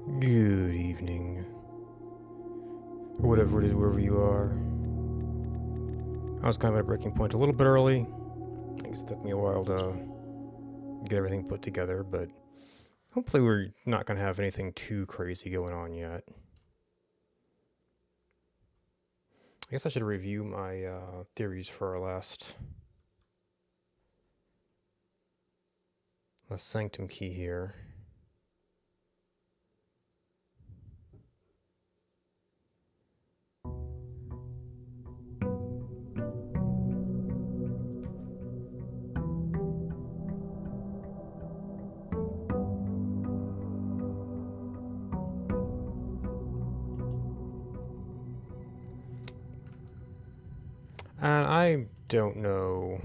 Good evening. Or whatever it is, wherever you are. I was kind of at a breaking point a little bit early. I guess it took me a while to get everything put together, but hopefully we're not going to have anything too crazy going on yet. I guess I should review my theories for our last sanctum key here. And I don't know.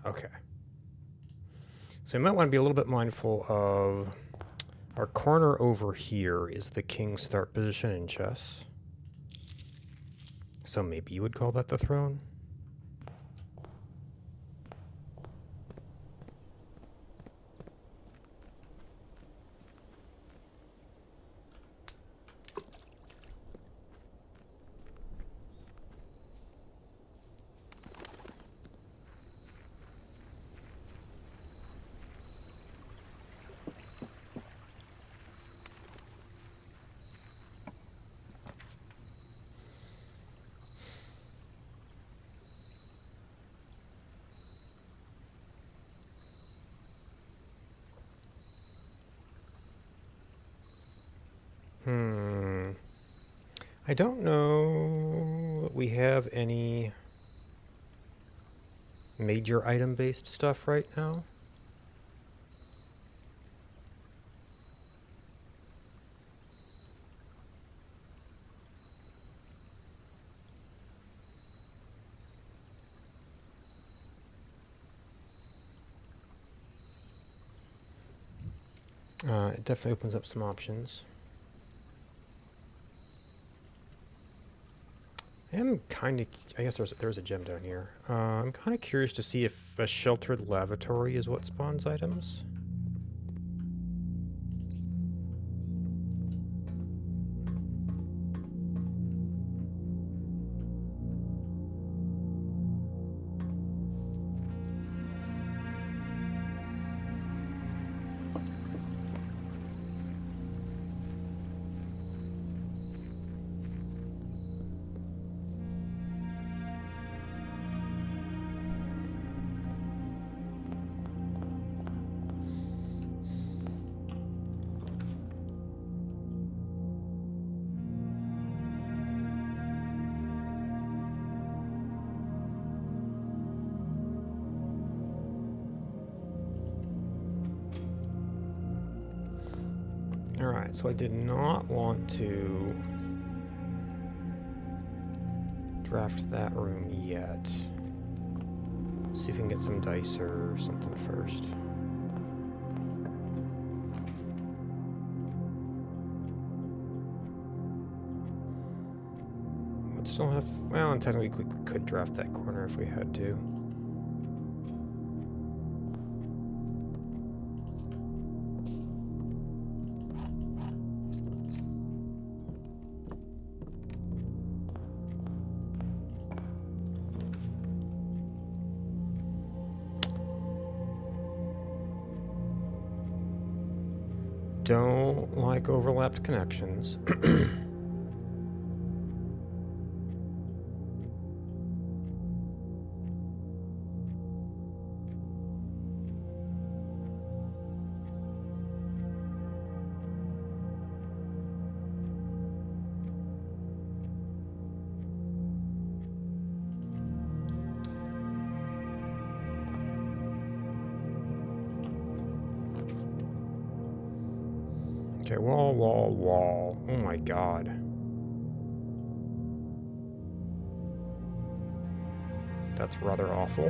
Okay. So we might want to be a little bit mindful of our corner over here is the king's start position in chess. So maybe you would call that the throne? I don't know that we have any major item-based stuff right now. It definitely opens up some options. I guess there's a gem down here. I'm kind of curious to see if a sheltered lavatory is what spawns items. Alright, so I did not want to draft that room yet. See if we can get some dice or something first. We'd still have... Well, and technically we could draft that corner if we had to. Don't like overlapped connections. Okay, wall, wall, wall. Oh my god. That's rather awful.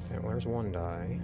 Okay, well, there's one die.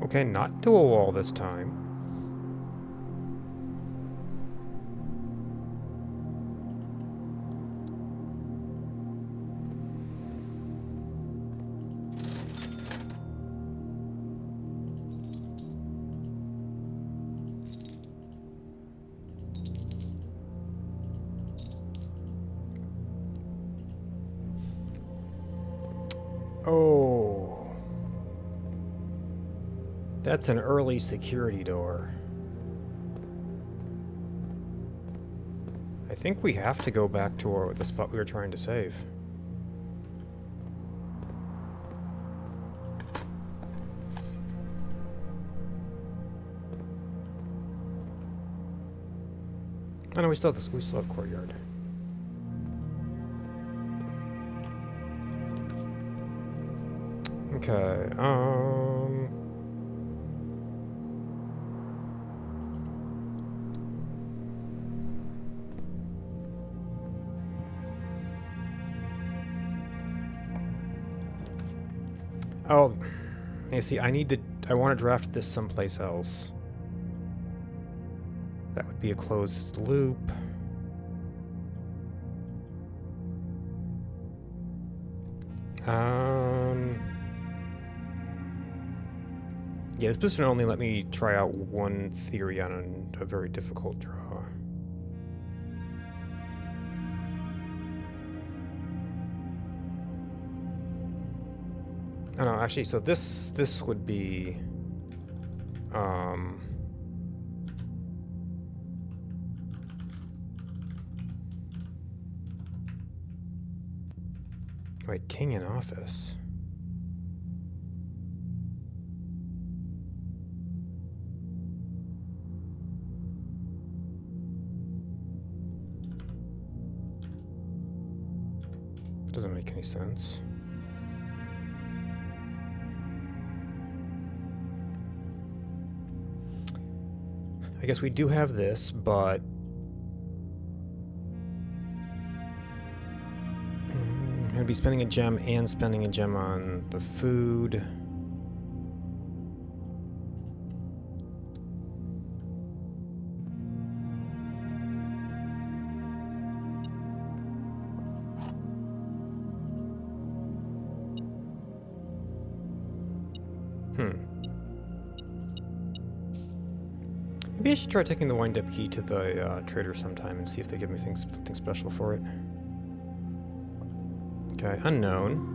Okay, not into a wall this time. Oh. That's an early security door. I think we have to go back to the spot we were trying to save. Oh no, we still have this. We still have courtyard. Okay. Oh, you see, I want to draft this someplace else. That would be a closed loop. Yeah, this position only let me try out one theory on a very difficult draw. Oh no, actually, so this would be wait, king in office. That doesn't make any sense. I guess we do have this, but I'm gonna be spending a gem and spending a gem on the food. Maybe I should try taking the wind-up key to the trader sometime and see if they give me something special for it. Okay, unknown.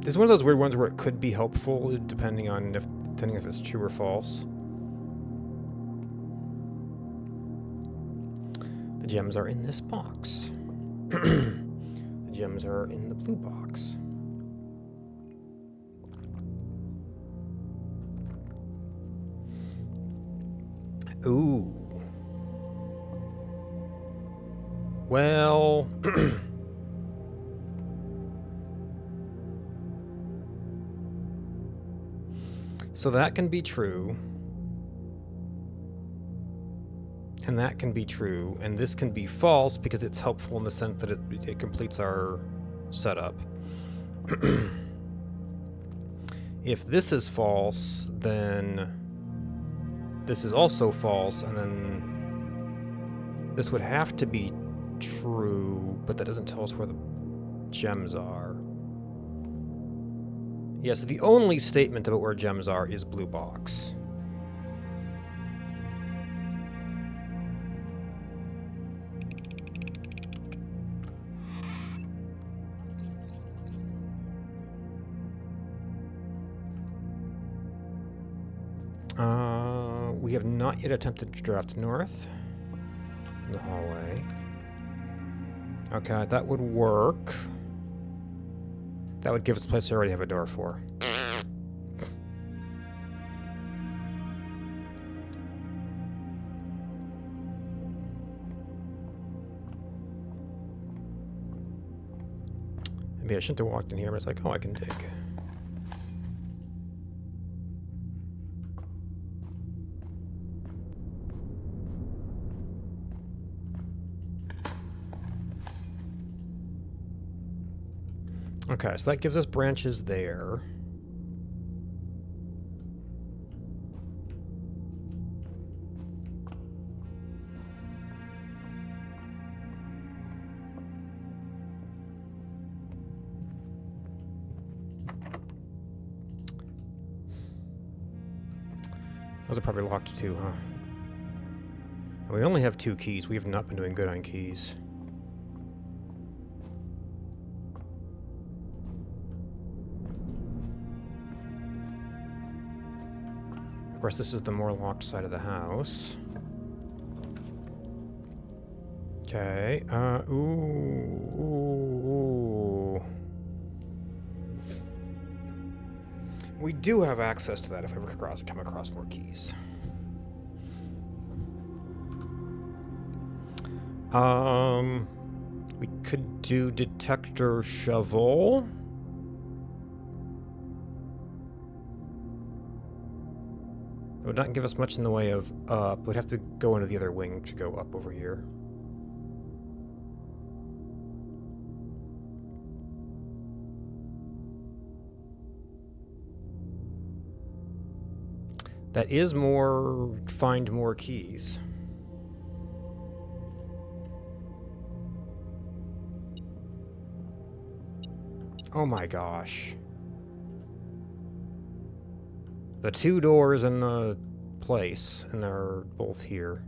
This is one of those weird ones where it could be helpful depending if it's true or false. The gems are in this box. The gems are in the blue box. Ooh. Well... So that can be true. And that can be true. And this can be false because it's helpful in the sense that it completes our setup. If this is false, then this is also false, and then this would have to be true, but that doesn't tell us where the gems are. Yeah, so the only statement about where gems are is blue box. We have not yet attempted to draft north in the hallway. Okay, that would work. That would give us a place we already have a door for. Maybe I shouldn't have walked in here, but it's like, oh, I can dig. Okay, so that gives us branches there. Those are probably locked too, huh? And we only have 2 keys. We have not been doing good on keys. Of course, this is the more locked side of the house. Okay, ooh. We do have access to that if we ever come across more keys. We could do detector shovel. It would not give us much in the way of up. We'd have to go into the other wing to go up over here. That is more... find more keys. Oh my gosh. The 2 doors in the place, and they're both here.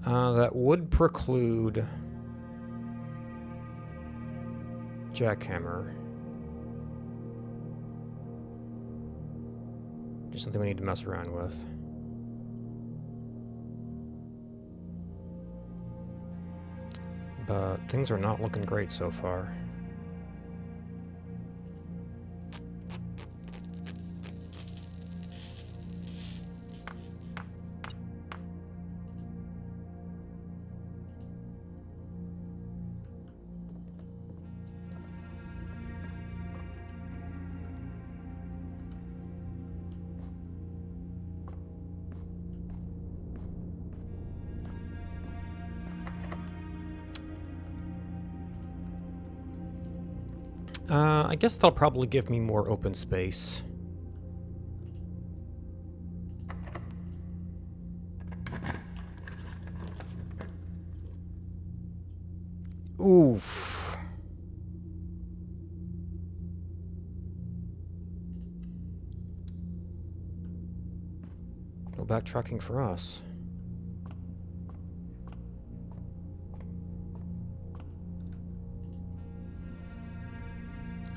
That would preclude jackhammer. Just something we need to mess around with. But things are not looking great so far. I guess they'll probably give me more open space. Oof. No backtracking for us.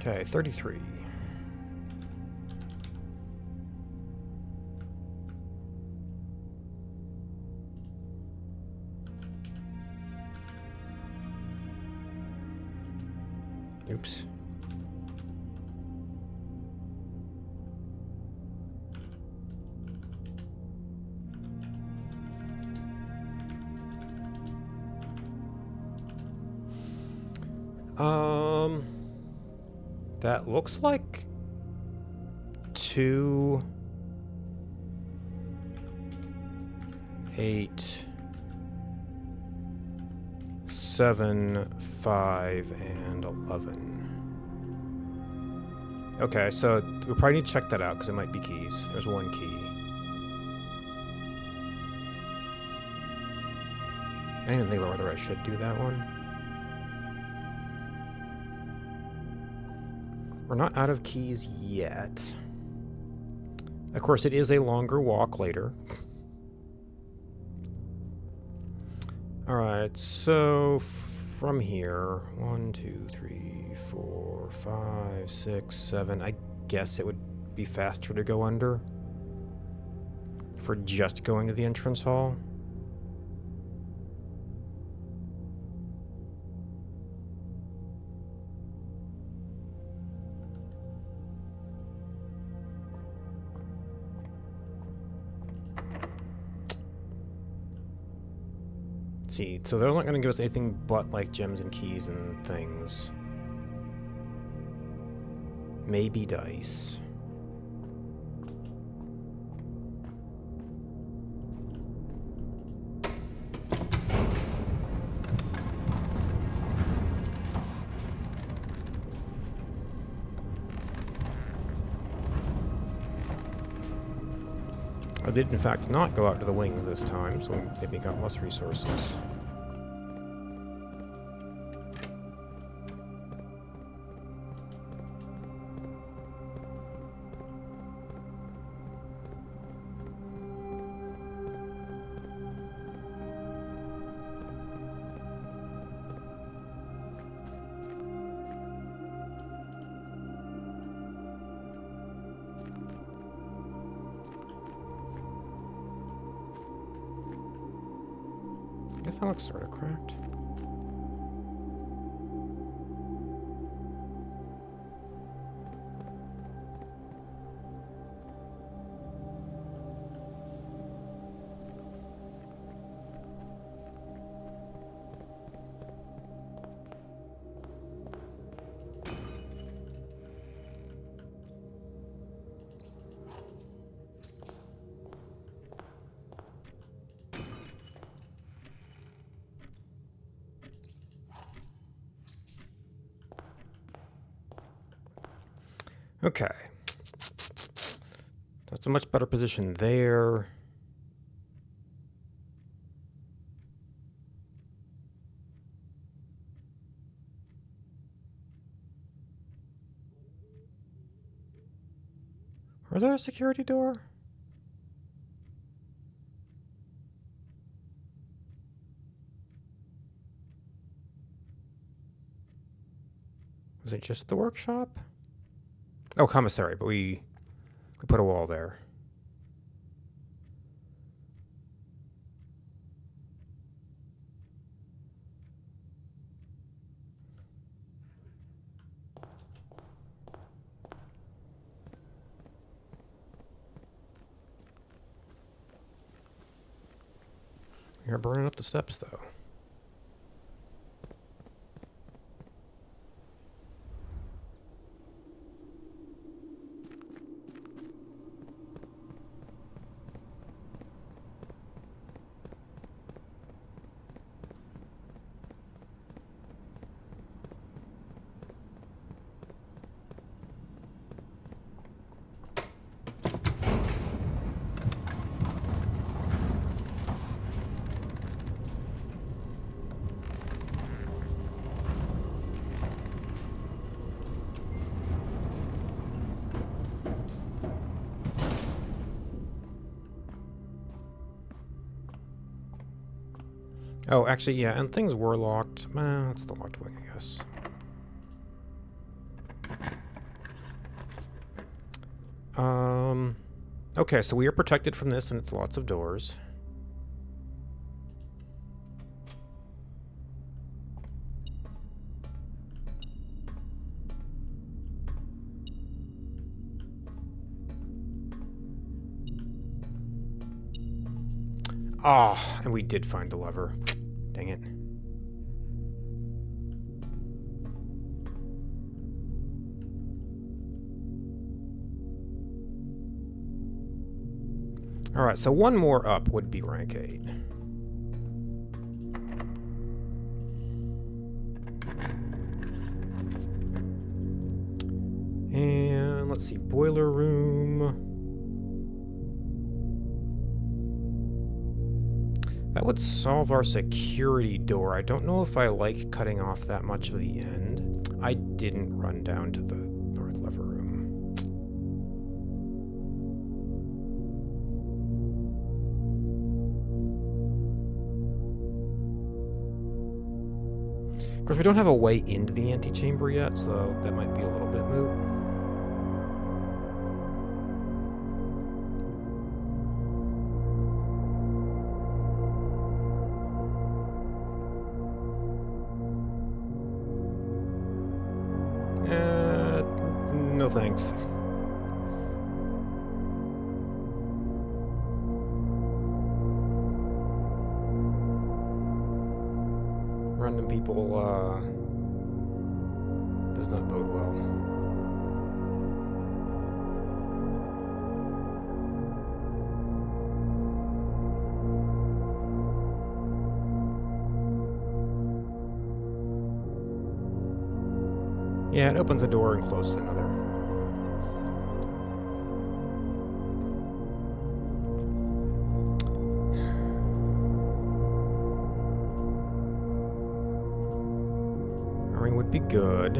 Okay, 33. Oops. That looks like 2, 8, 7, 5, and 11. Okay, so we probably need to check that out because it might be keys. There's 1 key. I didn't even think about whether I should do that one. We're not out of keys yet. Of course, it is a longer walk later. Alright, so from here, 1, 2, 3, 4, 5, 6, 7. I guess it would be faster to go under for just going to the entrance hall. See, so they're not going to give us anything but like gems and keys and things. Maybe dice. I did, in fact, not go out to the wings this time, so we maybe got less resources. I guess that looks sort of cracked. Okay. That's a much better position there. Is there a security door? Was it just the workshop? Oh, commissary, but we put a wall there. You're burning up the steps, though. Oh, actually, yeah, and things were locked. That's the locked wing, I guess. Okay, so we are protected from this, and it's lots of doors. Ah, and we did find the lever. Dang it. Alright, so one more up would be rank 8. And let's see, boiler room. That would solve our security door. I don't know if I like cutting off that much of the end. I didn't run down to the north lever room. Of course, we don't have a way into the antechamber yet, so that might be a little bit moot. No thanks. Random people, does not bode well. Yeah, it opens a door and closes another. Armoring would be good.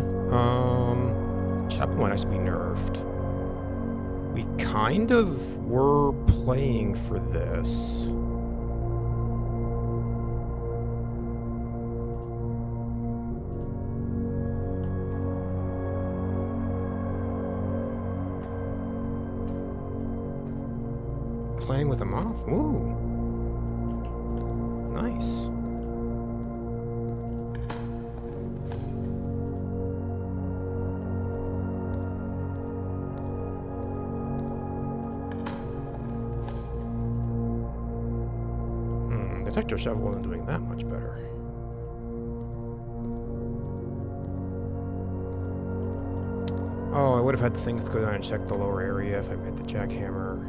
Chaplain might actually be nerfed. We kind of were playing for this. Playing with a moth? Ooh. Nice. Detector shovel isn't doing that much better. Oh, I would have had things to go down and check the lower area if I hit the jackhammer.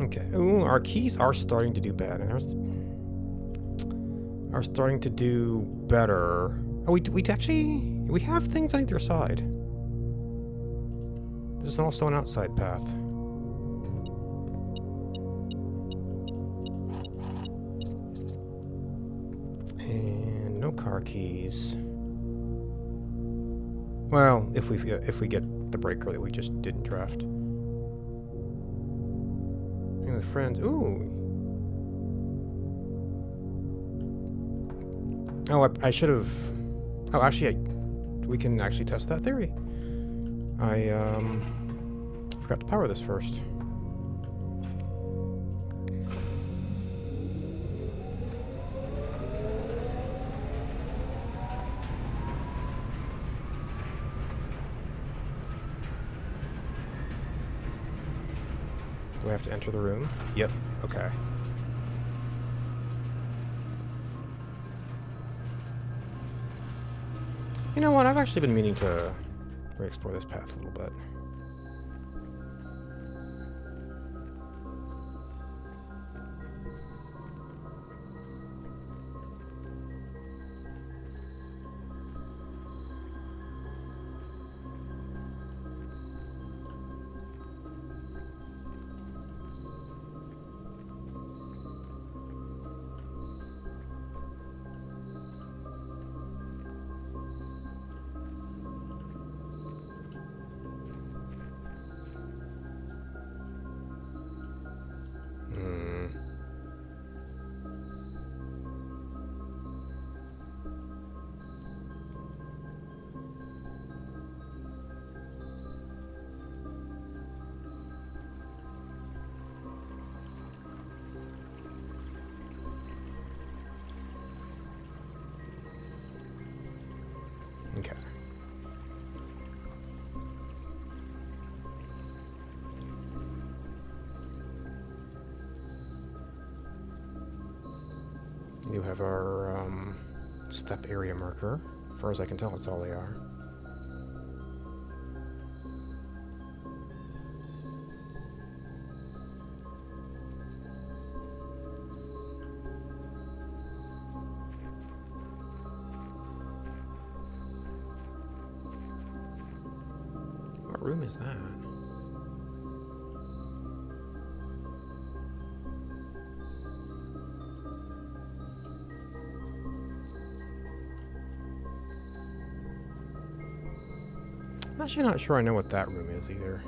Okay. Ooh, our keys are starting to do bad. Are starting to do better. Oh, we have things on either side. There's also an outside path. And no car keys. Well, if we get the breaker that we just didn't draft. And with friends, ooh. Oh, I should have. Oh, actually, we can actually test that theory. I forgot to power this first. Do I have to enter the room? Yep. Okay. You know what? I've actually been meaning to re-explore this path a little bit. Okay. You have our step area marker. As far as I can tell, that's all they are. What room is that? I'm actually not sure I know what that room is either.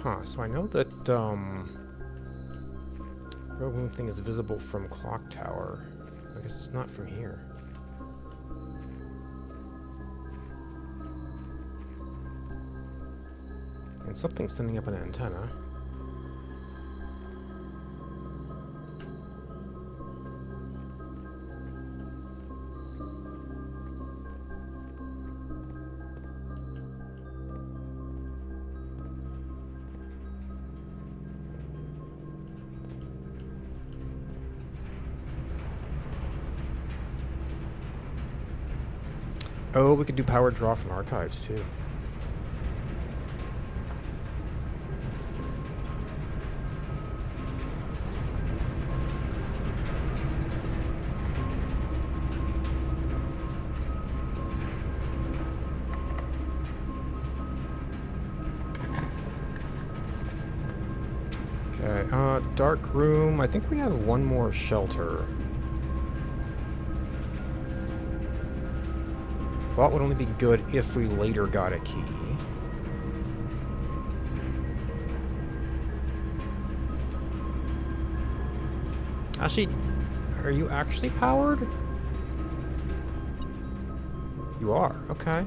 Huh, so I know that, rogue room thing is visible from Clock Tower. I guess it's not from here. And something's sending up an antenna. Oh, we could do power draw from archives too. Okay, dark room. I think we have one more shelter. Vault would only be good if we later got a key. Actually, are you actually powered? You are, okay.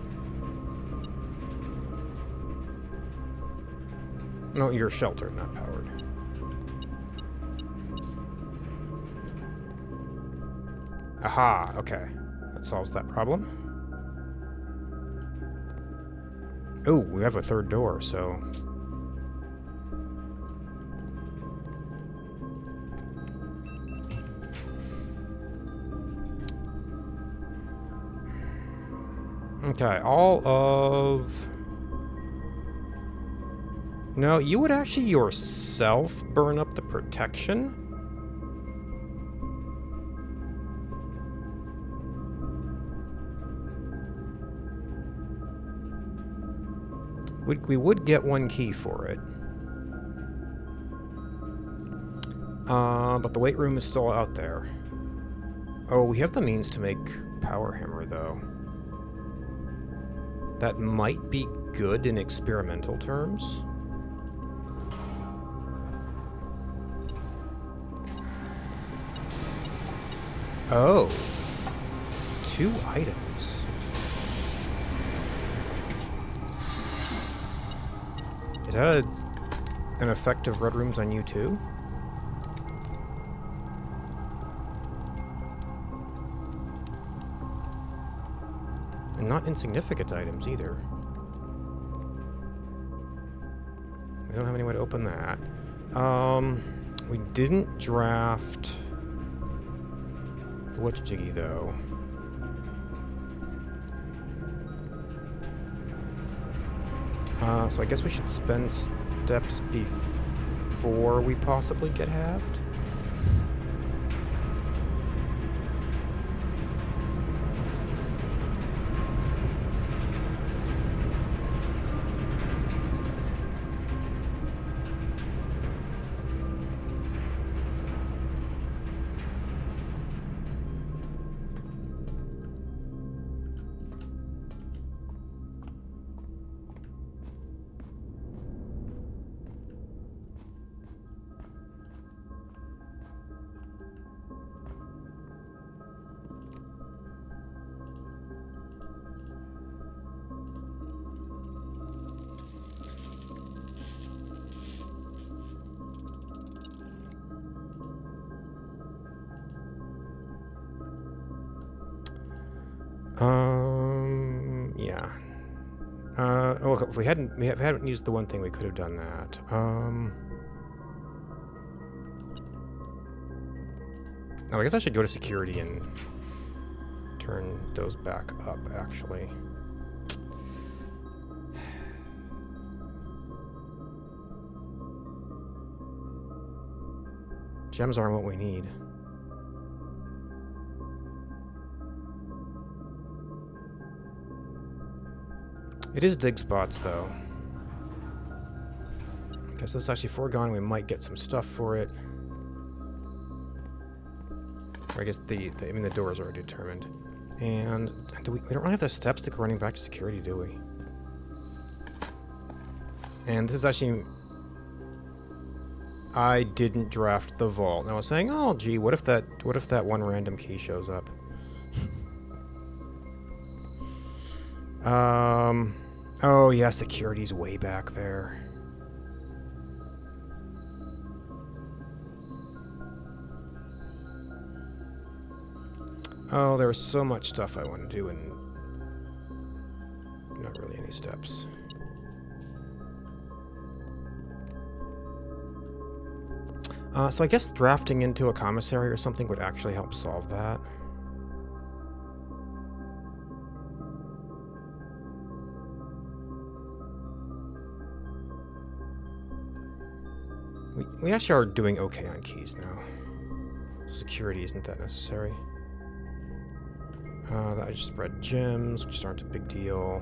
No, you're sheltered, not powered. Aha, okay. That solves that problem. Oh, we have a third door, so... Okay, all of... No, you would actually yourself burn up the protection? We would get one key for it. But the weight room is still out there. Oh, we have the means to make power hammer, though. That might be good in experimental terms. Oh. 2 items. Is that an effect of red rooms on you too? And not insignificant items either. We don't have any way to open that. We didn't draft the witch jiggy though. So I guess we should spend steps before we possibly get halved. Yeah. Well, if we haven't used the one thing, we could have done that. Oh, I guess I should go to security and turn those back up, actually. Gems aren't what we need. It is dig spots, though. Guess this is actually foregone. We might get some stuff for it. Or I guess the doors are already determined. And we don't really have the steps to go running back to security, do we? And this is actually... I didn't draft the vault. And I was saying, oh, gee, what if that one random key shows up? Oh, yeah, security's way back there. Oh, there was so much stuff I want to do and not really any steps. So I guess drafting into a commissary or something would actually help solve that. We actually are doing okay on keys now. Security isn't that necessary. That I just spread gems, which aren't a big deal.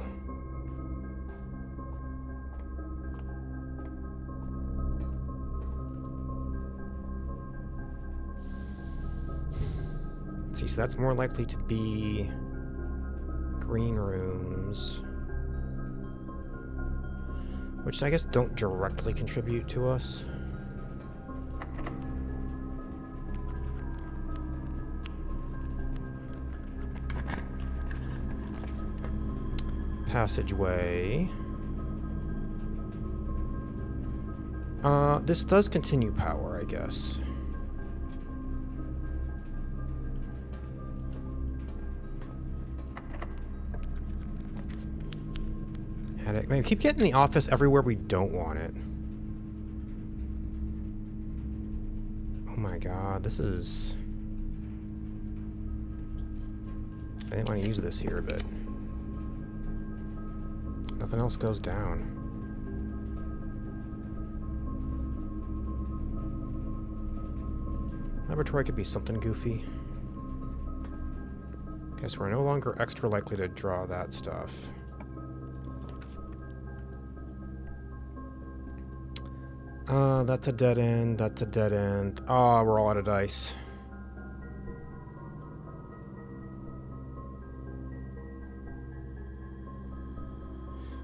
See, so that's more likely to be green rooms, which I guess don't directly contribute to us. Passageway. This does continue power, I guess. And I mean, keep getting the office everywhere we don't want it. Oh my god, this is... I didn't want to use this here, but... nothing else goes down. Laboratory could be something goofy. Guess we're no longer extra likely to draw that stuff. That's a dead end, that's a dead end. Oh, we're all out of dice.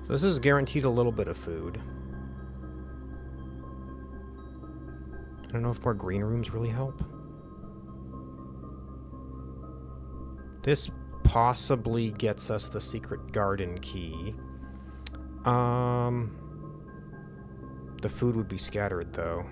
So this is guaranteed a little bit of food. I don't know if more green rooms really help. This possibly gets us the secret garden key. The food would be scattered, though.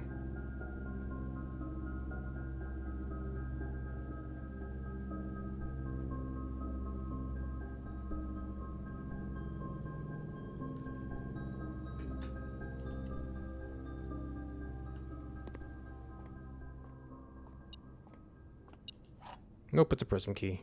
Nope, it's a prism key.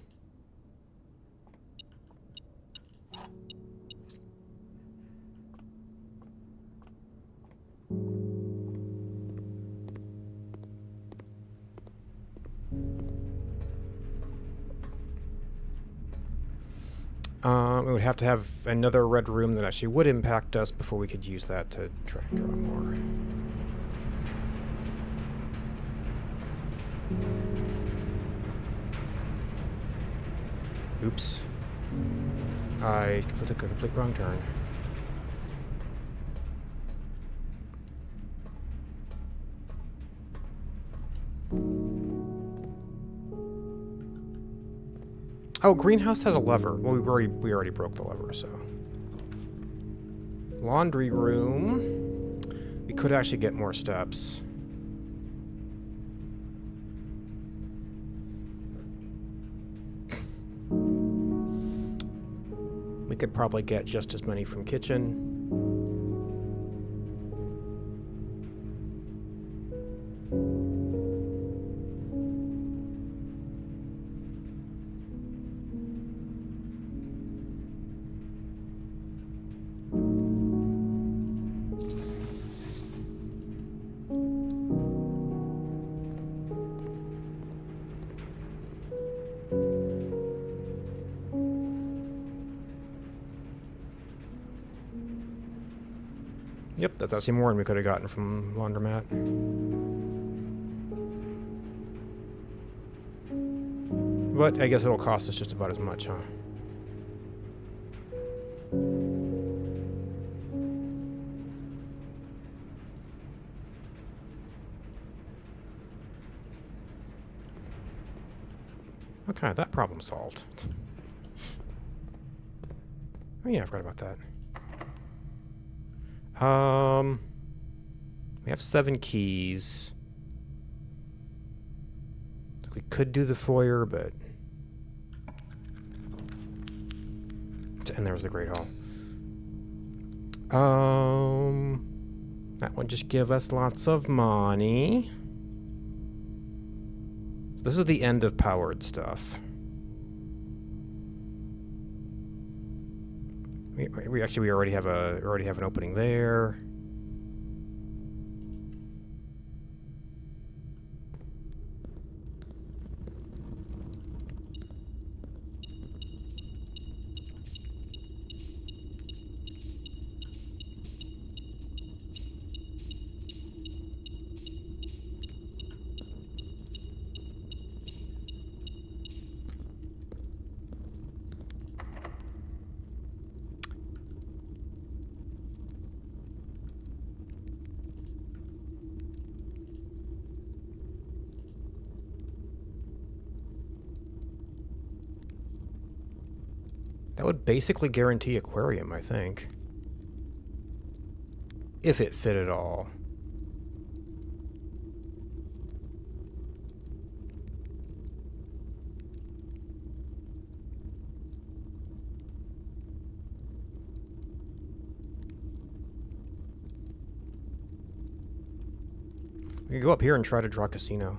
We would have to have another red room that actually would impact us before we could use that to try and draw more. Oops. I took a complete wrong turn. Oh, greenhouse had a lever. Well, we already broke the lever, so. Laundry room. We could actually get more steps. We could probably get just as many from kitchen. Yep, that's actually more than we could have gotten from laundromat. But I guess it'll cost us just about as much, huh? Okay, that problem solved. Oh yeah, I forgot about that. We have 7 keys. We could do the foyer, but... And there's the Great Hall. That would just give us lots of money. This is the end of powered stuff. We already have an opening there. That would basically guarantee aquarium, I think. If it fit at all. We could go up here and try to draw casino.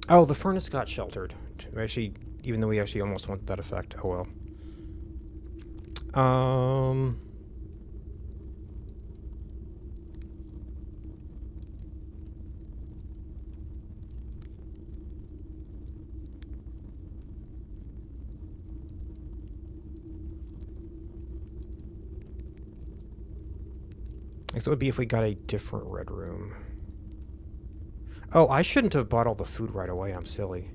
Oh, the furnace got sheltered. Actually, even though we actually almost wanted that effect. Oh well. Next, it would be if we got a different red room. Oh, I shouldn't have bought all the food right away. I'm silly.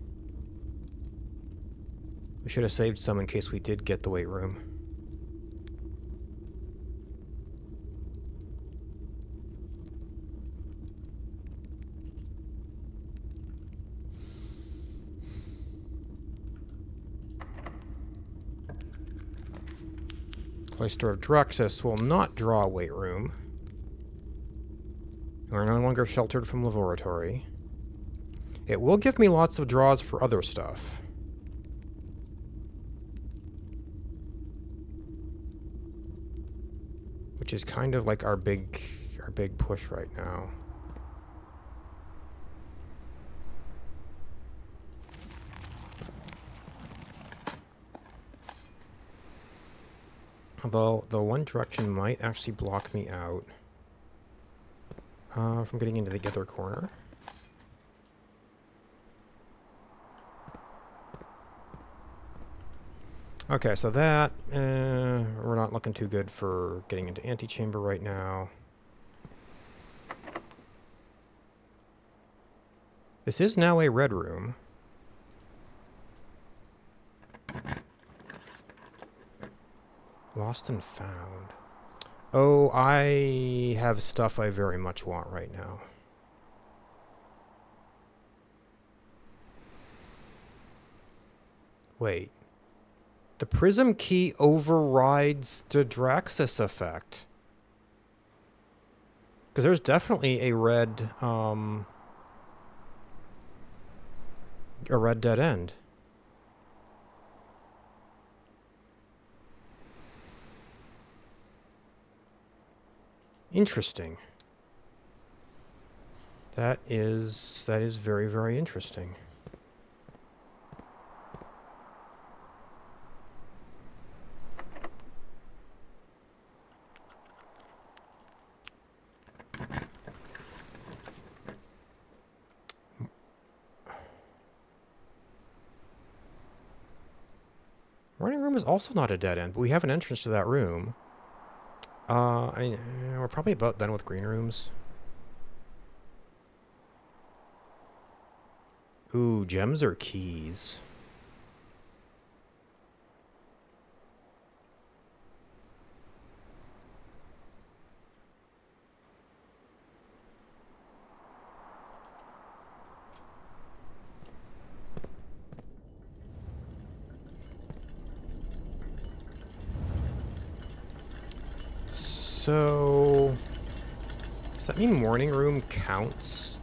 We should have saved some in case we did get the weight room. Cloister of Draxus will not draw a weight room. We're no longer sheltered from laboratory. It will give me lots of draws for other stuff. Which is kind of like our big push right now. Although the one direction might actually block me out from getting into the other corner. Okay, so that, we're not looking too good for getting into antechamber right now. This is now a red room. Lost and found. Oh, I have stuff I very much want right now. Wait. The prism key overrides the Draxus effect. Because there's definitely a red dead end. Interesting. That is very, very interesting. Morning room is also not a dead end, but we have an entrance to that room. We're probably about done with green rooms. Ooh, gems or keys? So, does that mean morning room counts?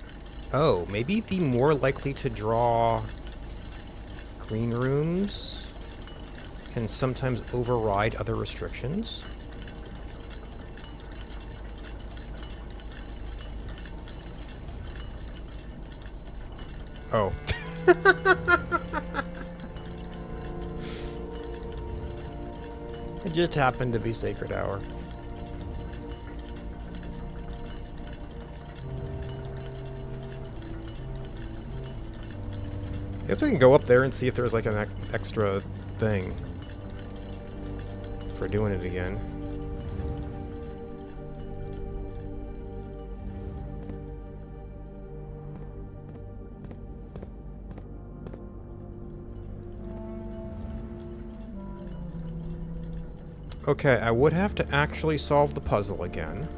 Oh, maybe the more likely to draw green rooms can sometimes override other restrictions? Oh. It just happened to be Sacred Hour. I guess we can go up there and see if there's like an extra thing for doing it again. Okay, I would have to actually solve the puzzle again.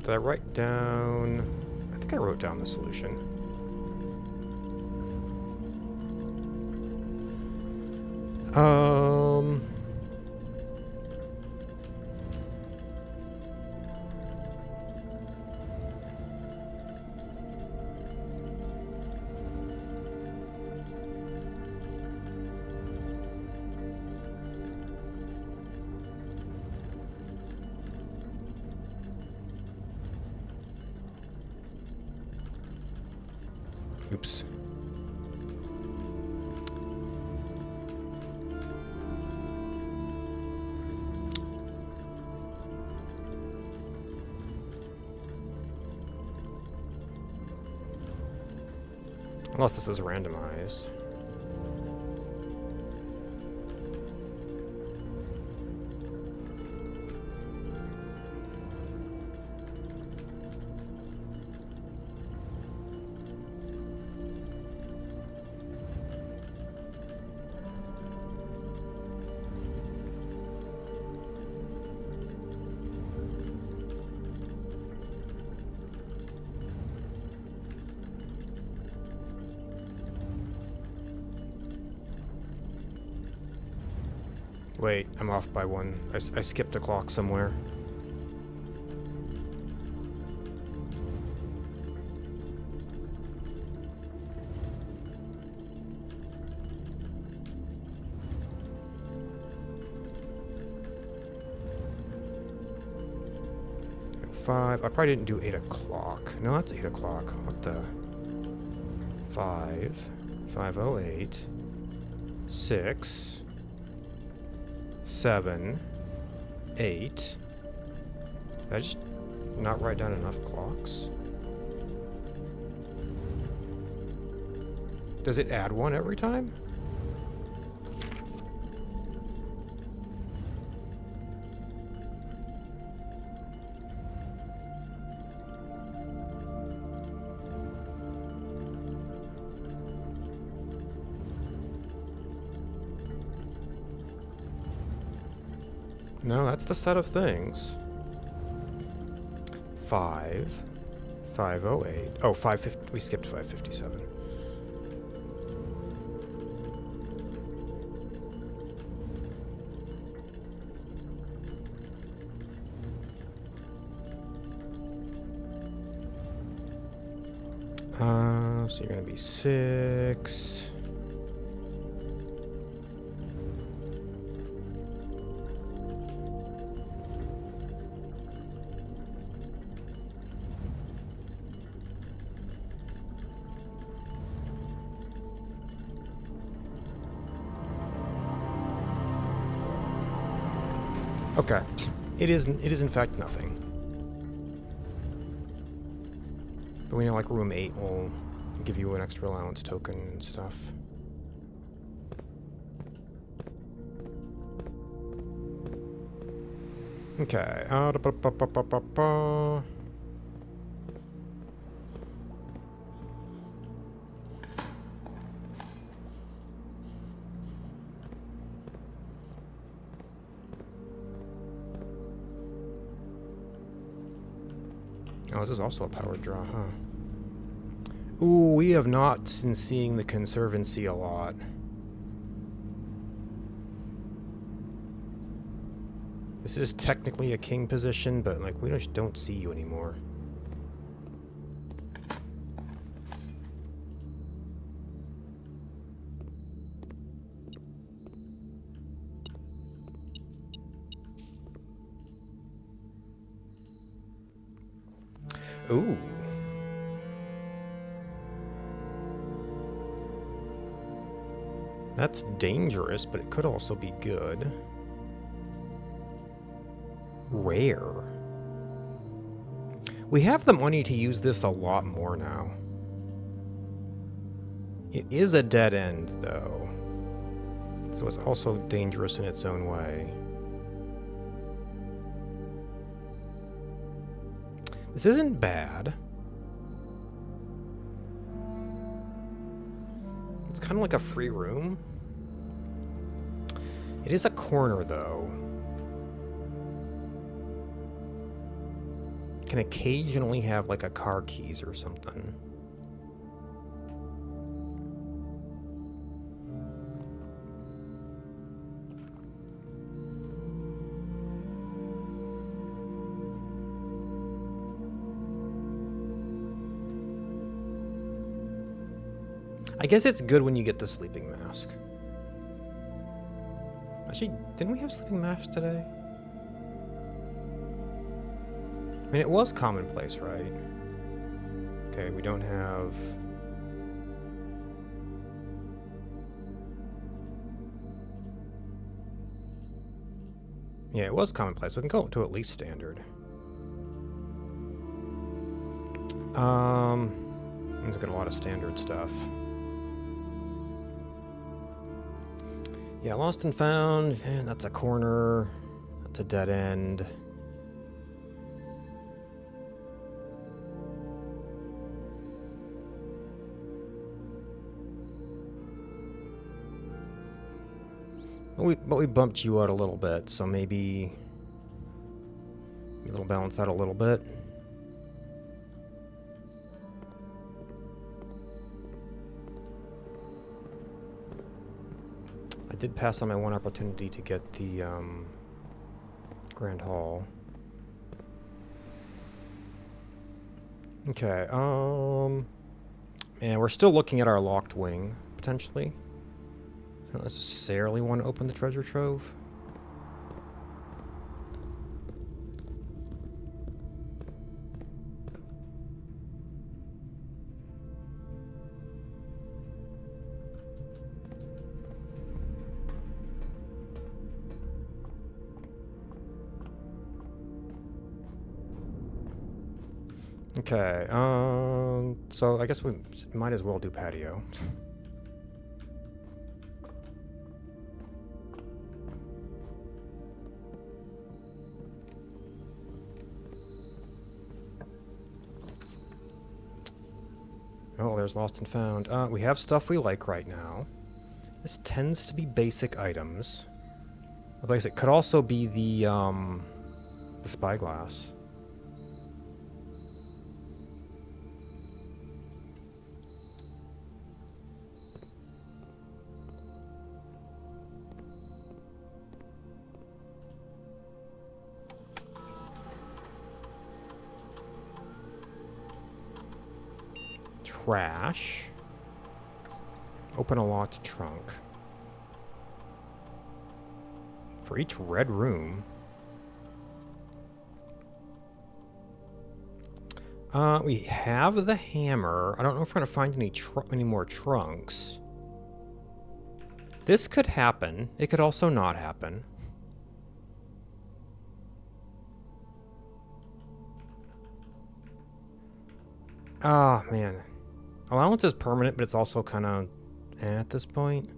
Did I write down... I think I wrote down the solution. Oops. Unless this is randomized. Wait, I'm off by one. I skipped a clock somewhere. Five. I probably didn't do 8 o'clock. No, that's 8 o'clock. What the? 5. 5:08. 6. 7, 8. Did I just not write down enough clocks? Does it add one every time? No, that's the set of things. 5, 5:08. Oh, 5:50. We skipped 5:57. So you're gonna be 6. Okay. It is in fact nothing. But we know like room 8 will give you an extra allowance token and stuff. Okay. Oh, this is also a power draw, huh? Ooh, we have not been seeing the Conservancy a lot. This is technically a king position, but like we just don't see you anymore. Ooh. That's dangerous, but it could also be good. Rare. We have the money to use this a lot more now. It is a dead end, though. So it's also dangerous in its own way. This isn't bad. It's kind of like a free room. It is a corner, though. You can occasionally have, like, a car keys or something. I guess it's good when you get the sleeping mask. Actually, didn't we have sleeping masks today? I mean, it was commonplace, right? Okay, we don't have... Yeah, it was commonplace. We can go up to at least standard. Let's get a lot of standard stuff. Yeah, lost and found. And that's a corner. That's a dead end. But we bumped you out a little bit, so maybe it'll balance out a little bit. I did pass on my one opportunity to get the Grand Hall. Okay, and we're still looking at our locked wing, potentially. Don't necessarily want to open the treasure trove. Okay, so I guess we might as well do patio. Oh, there's lost and found. We have stuff we like right now. This tends to be basic items. Like I said, it could also be the spyglass. Trash. Open a locked trunk. For each red room. We have the hammer. I don't know if we're gonna find any more trunks. This could happen. It could also not happen. Ah, man. Allowance is permanent, but it's also kind of at this point.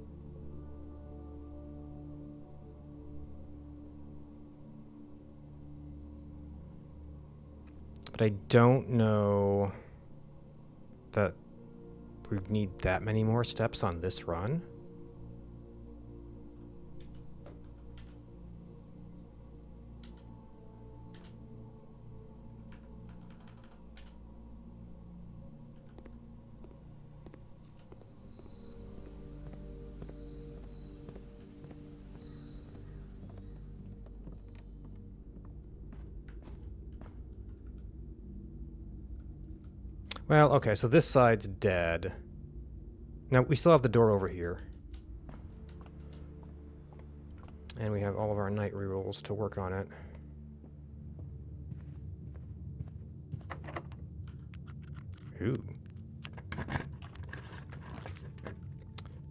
But I don't know that we need that many more steps on this run. Well, okay, so this side's dead. Now, we still have the door over here. And we have all of our night rerolls to work on it. Ooh.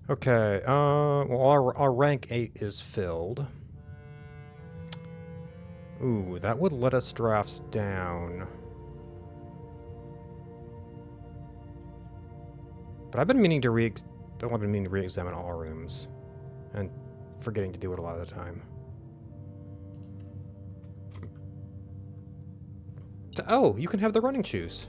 Okay, well, our rank 8 is filled. Ooh, that would let us draft down. But I've been meaning to re-examine all rooms, and forgetting to do it a lot of the time. Oh, you can have the running shoes.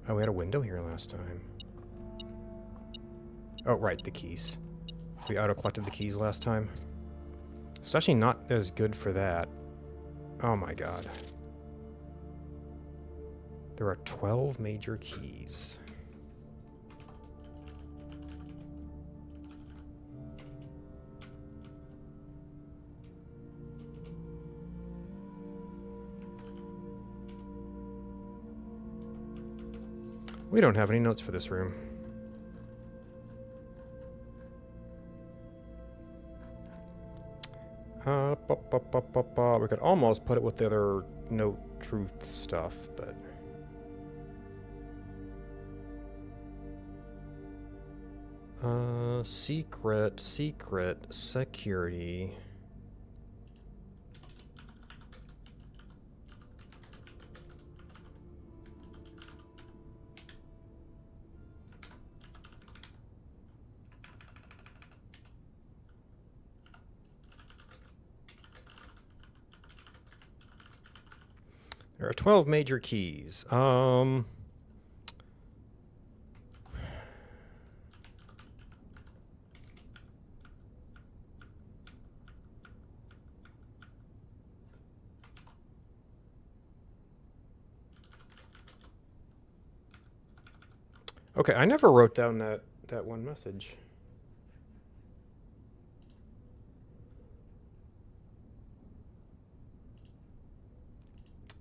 Oh, we had a window here last time. Oh, right, the keys. We auto-collected the keys last time. It's actually not as good for that. Oh my god. There are 12 major keys. We don't have any notes for this room. We could almost put it with the other note truth stuff, but... secret, security... There are 12 major keys. Okay, I never wrote down that one message.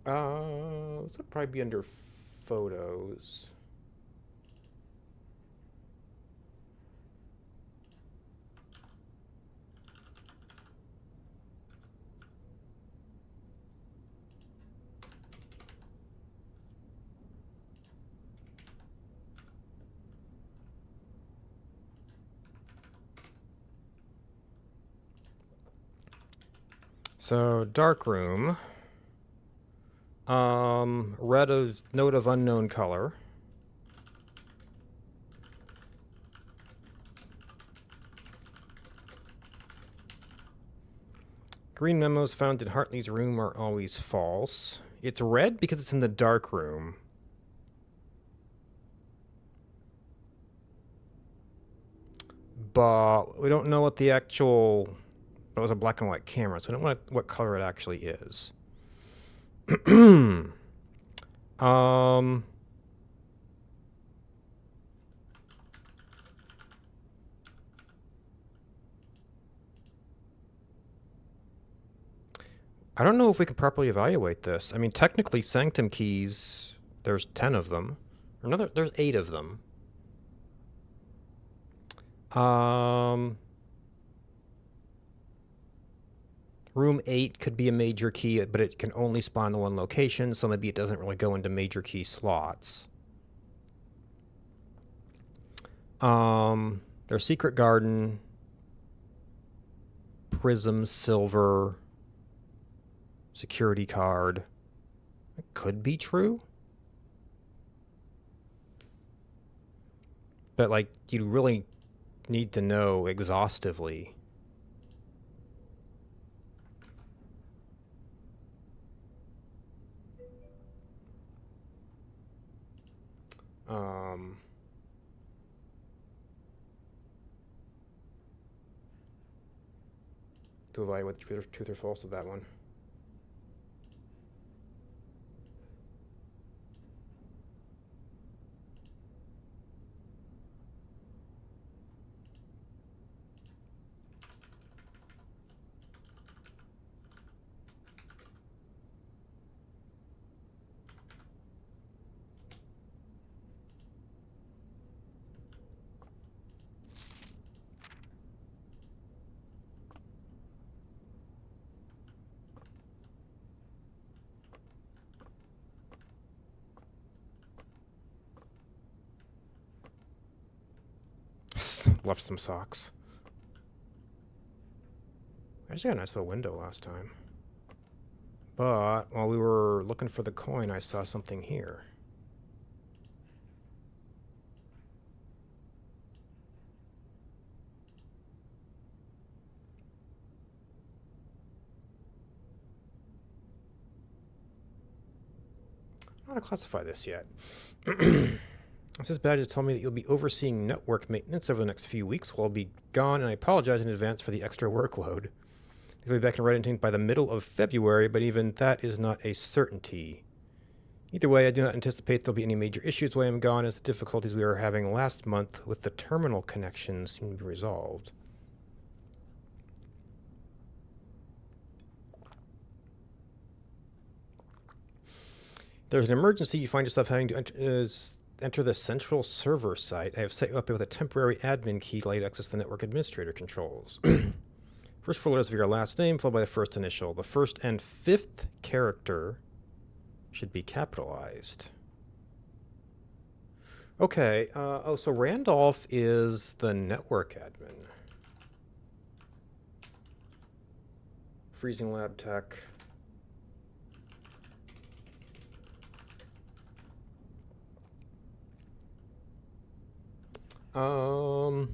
This would probably be under photos. So, darkroom. Red of note of unknown color. Green memos found in Hartley's room are always false. It's red because it's in the dark room. But we don't know what the actual... It was a black and white camera, so we don't know what color it actually is. I don't know if we can properly evaluate this. I mean, technically, sanctum keys, there's 10 of them. There's 8 of them. Room 8 could be a major key, but it can only spawn in one location, so maybe it doesn't really go into major key slots. There's Secret Garden, Prism, Silver, Security Card. It could be true. But, like, you really need to know exhaustively. To evaluate the truth or false of that one. Left some socks. I actually got a nice little window last time. But while we were looking for the coin, I saw something here. how to classify this yet. This badge has told me that you'll be overseeing network maintenance over the next few weeks while I'll be gone, and I apologize in advance for the extra workload. You'll be back in Reddington by the middle of February, but even that is not a certainty. Either way, I do not anticipate there'll be any major issues while I'm gone, as the difficulties we were having last month with the terminal connections seem to be resolved. There's an emergency you find yourself having to enter the central server site. I have set you up with a temporary admin key to allow you to access the network administrator controls. First four letters of your last name, followed by the first initial. The first and fifth character should be capitalized. Okay, so Randolph is the network admin. Freezing lab tech. I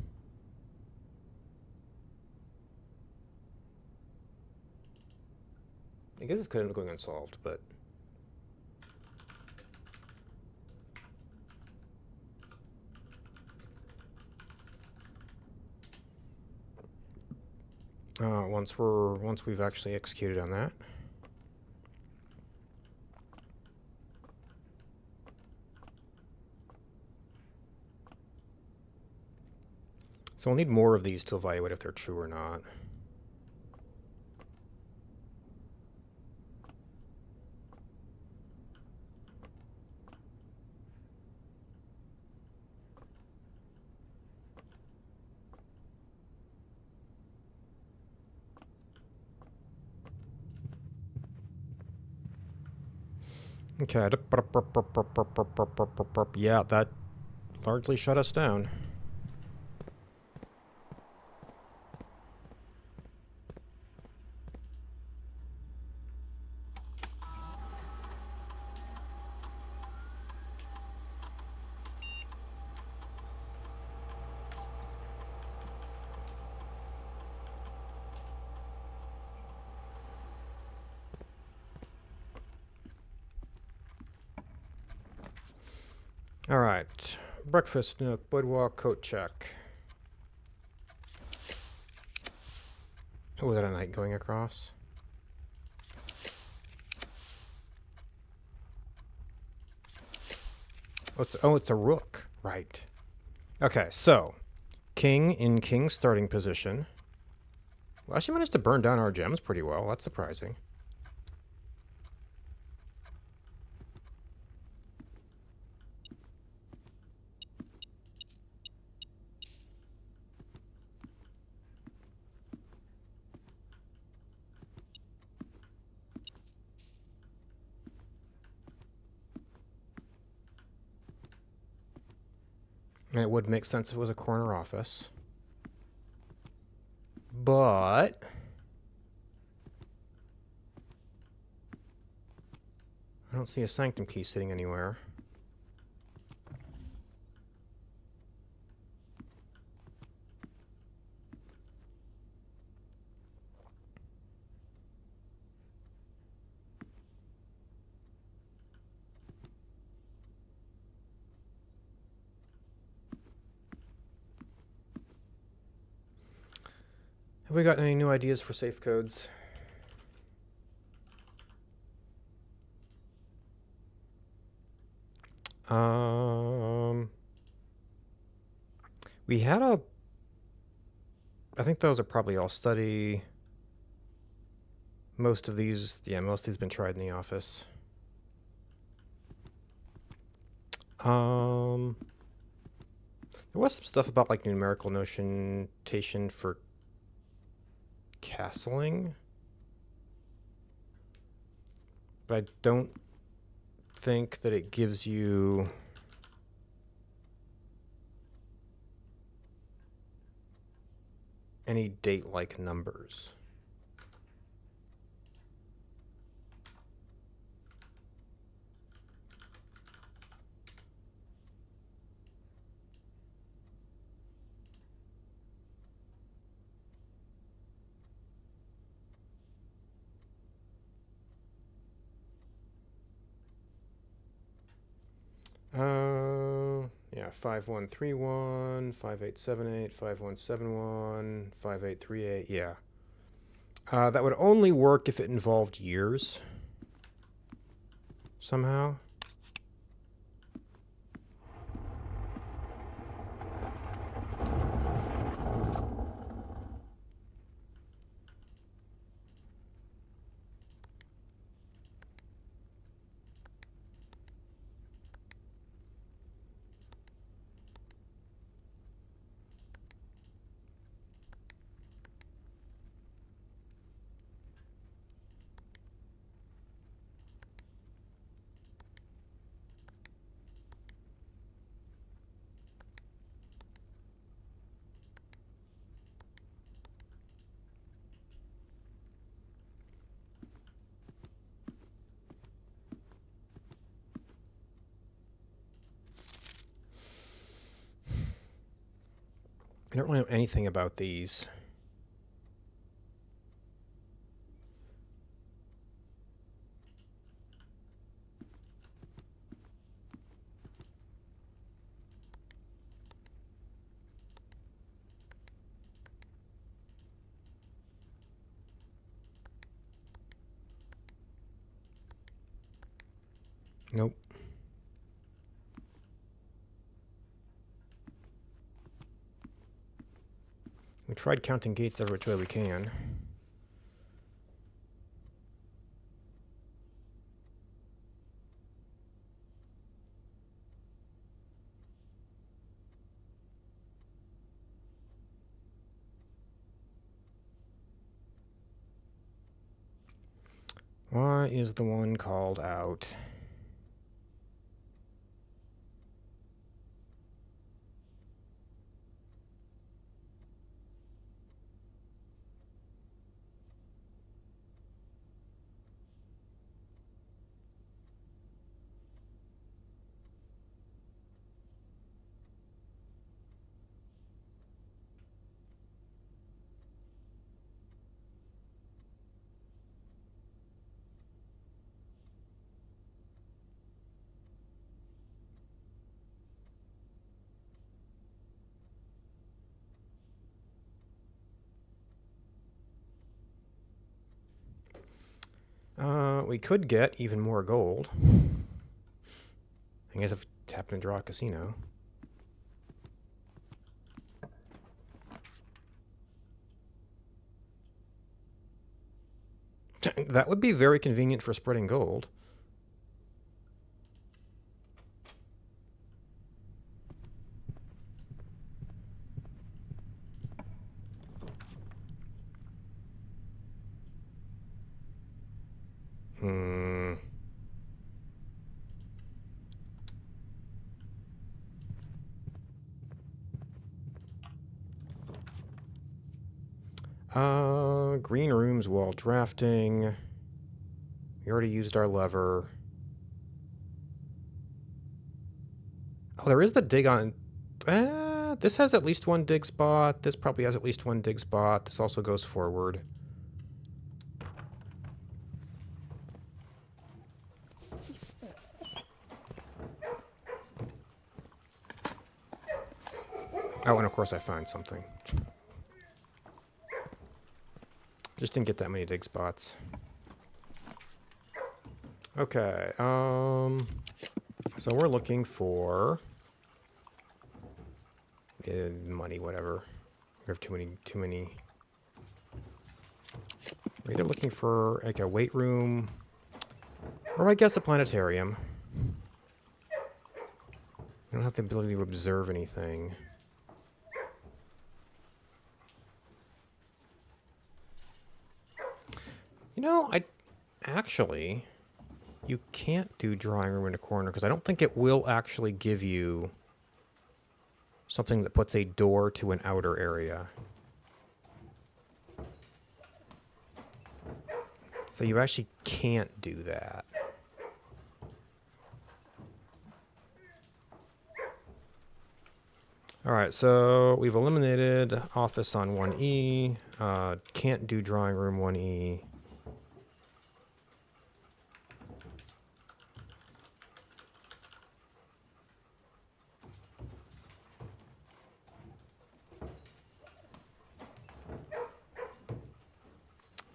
guess it's kind of going unsolved, but once we've actually executed on that. So we'll need more of these to evaluate if they're true or not. Okay. Yeah, that largely shut us down. All right. Breakfast nook, boudoir, coat check. Oh, was that a knight going across? It's a rook. Right. Okay, so king in king starting position. Well, she managed to burn down our gems pretty well. That's surprising. And it would make sense if it was a corner office. But I don't see a sanctum key sitting anywhere. Have we got any new ideas for safe codes? We had I think those are probably all study. Most of these have been tried in the office. There was some stuff about like numerical notation for castling, but I don't think that it gives you any date-like numbers. Yeah, 5131, 5878, 5171, 5838. Yeah. That would only work if it involved years. Somehow. I don't really know anything about these. Nope. We tried counting gates every which way we can. Why is the one called out? We could get even more gold. I guess if tap and draw a casino. That would be very convenient for spreading gold. Hmm. Green rooms while drafting. We already used our lever. Oh, there is the dig on... this has at least one dig spot. This probably has at least one dig spot. This also goes forward. Oh, and of course I found something. Just didn't get that many dig spots. Okay, so we're looking for money, whatever. We have too many. We're either looking for like a weight room, or I guess a planetarium. I don't have the ability to observe anything. You know, actually, you can't do drawing room in a corner because I don't think it will actually give you something that puts a door to an outer area. So you actually can't do that. Alright, so we've eliminated office on 1E. Can't do drawing room 1E.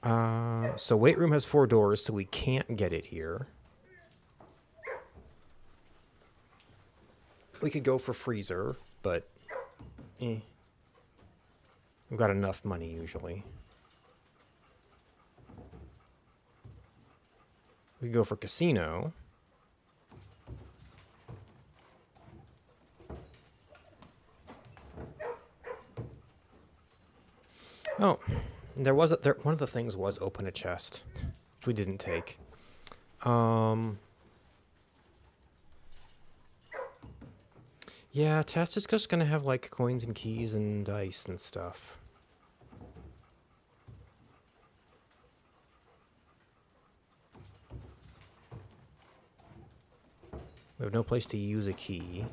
So weight room has 4 doors, so we can't get it here. We could go for freezer, but we've got enough money usually. We could go for casino. Oh, there was one of the things was open a chest, which we didn't take. Yeah, test is just gonna have like coins and keys and dice and stuff. We have no place to use a key.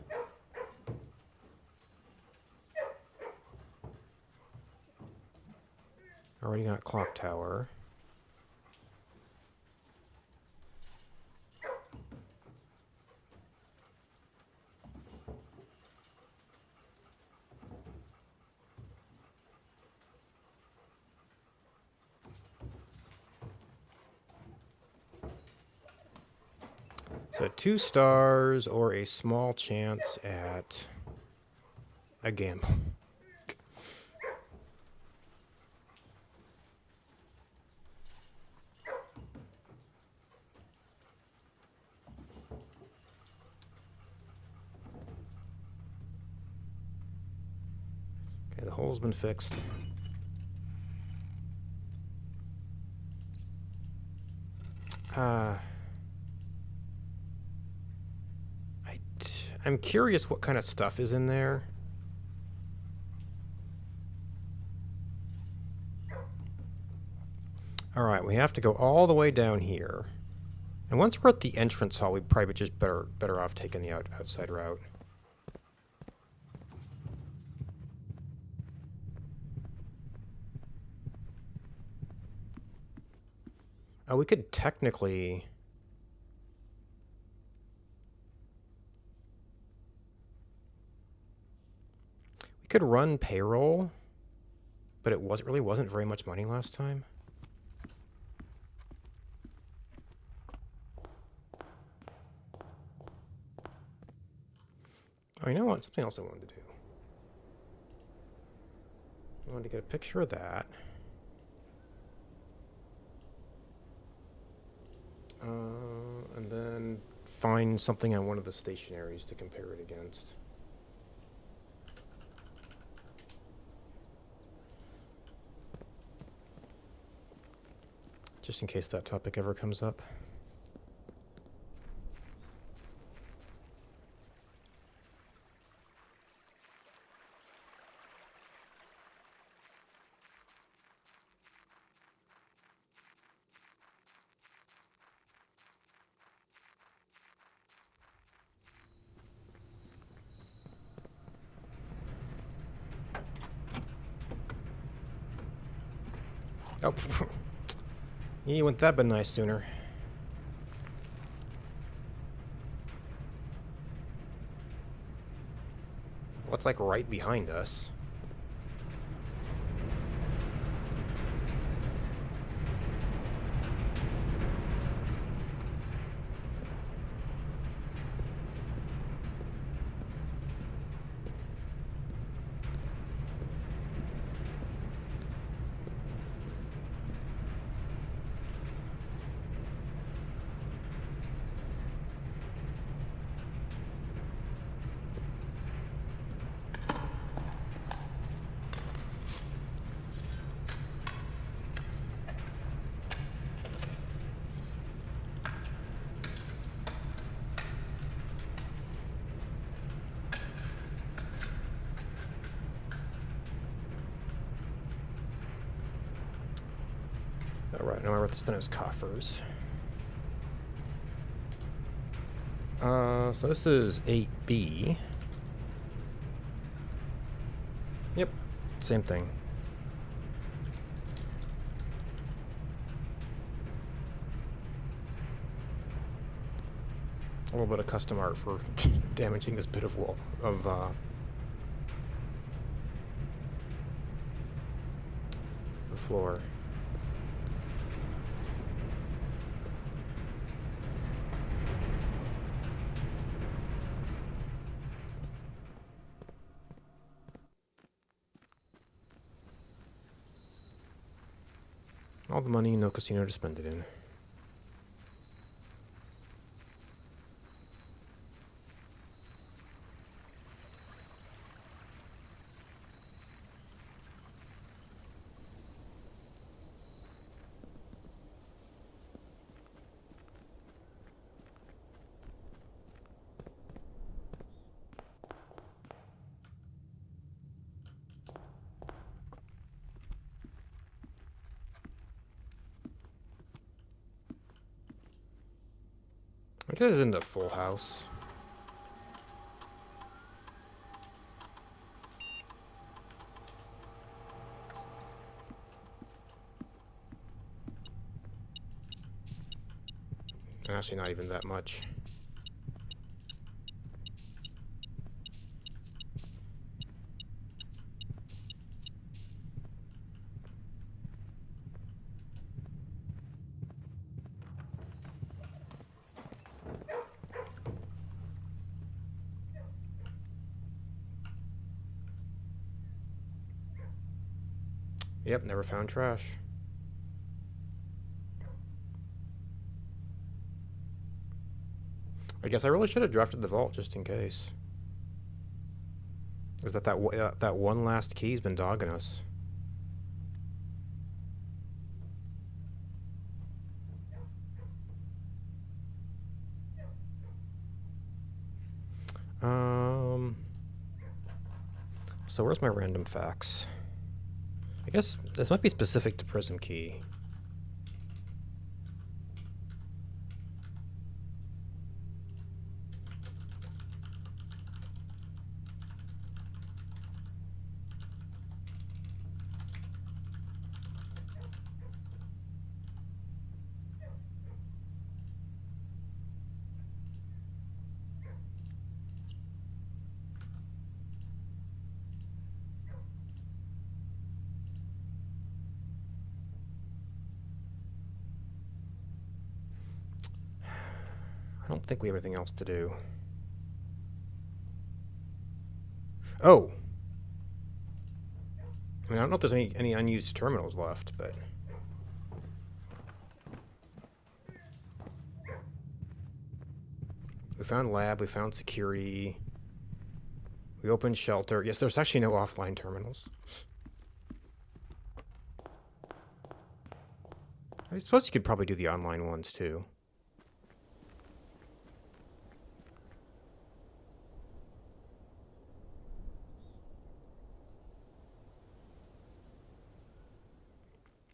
Already got clock tower. So 2 stars or a small chance at a gamble. Okay, the hole's been fixed. I'm curious what kind of stuff is in there. Alright, we have to go all the way down here. And once we're at the entrance hall, we'd probably just better off taking the outside route. Oh, we could technically... We could run payroll, but it really wasn't very much money last time. Oh, you know what? Something else I wanted to do. I wanted to get a picture of that. And then find something on one of the stationaries to compare it against. Just in case that topic ever comes up. Oh, you wouldn't that been nice sooner. What's like right behind us? Alright, now I wrote this down as coffers. So this is 8B. Yep, same thing. A little bit of custom art for damaging this bit of wall of the floor. All the money, no casino to spend it in. I guess this isn't a full house. Actually, not even that much. Yep, never found trash. I guess I really should have drafted the vault just in case. Is that that one last key's been dogging us? So where's my random facts? I guess this might be specific to Prism Key. I don't think we have anything else to do. Oh! I mean, I don't know if there's any unused terminals left, but... We found lab, we found security. We opened shelter. Yes, there's actually no offline terminals. I suppose you could probably do the online ones, too.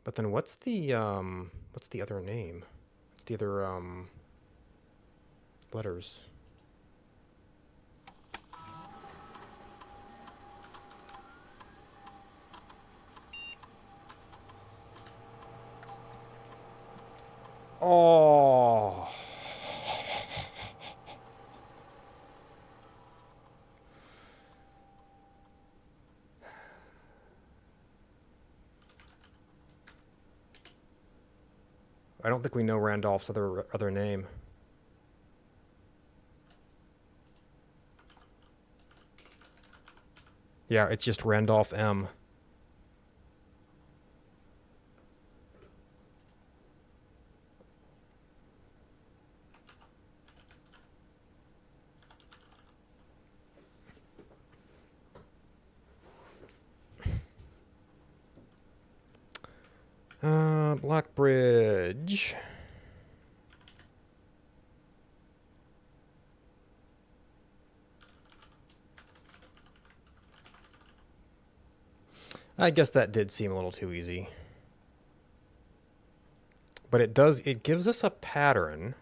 But then what's the other name? What's the other, letters? Oh. I don't think we know Randolph's other name. Yeah, it's just Randolph M. Blackbridge. I guess that did seem a little too easy. But it gives us a pattern.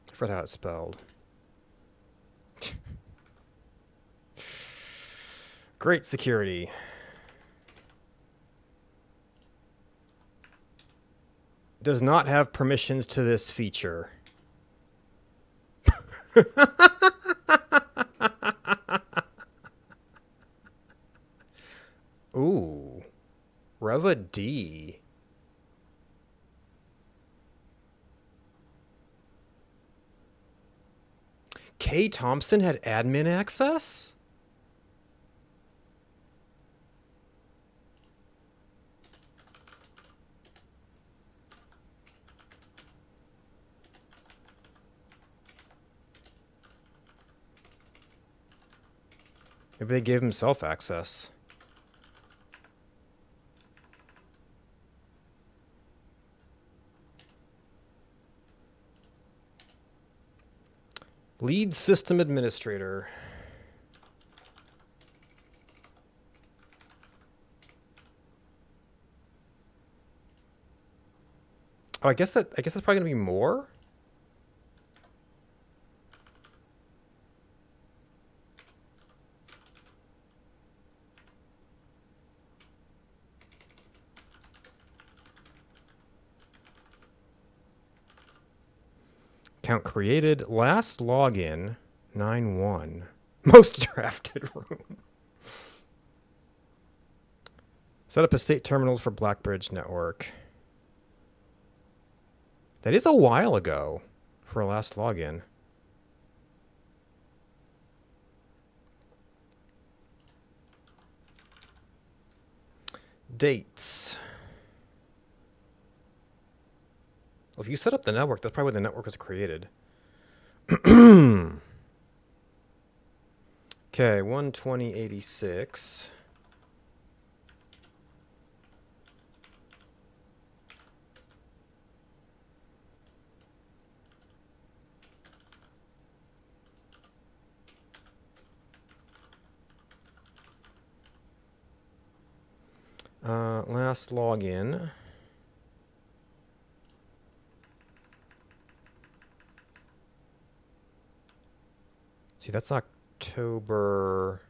I forgot how it's spelled. Great security. Does not have permissions to this feature. Nova D. Kay Thompson had admin access? Maybe they gave himself access. Lead system administrator. Oh, I guess that's probably gonna be more. Account created. Last login 9-1. Most drafted room. Set up estate terminals for Blackbridge Network. That is a while ago for a last login. Dates. Well, if you set up the network, that's probably when the network was created. Okay, 120.86. Last login. See, that's October,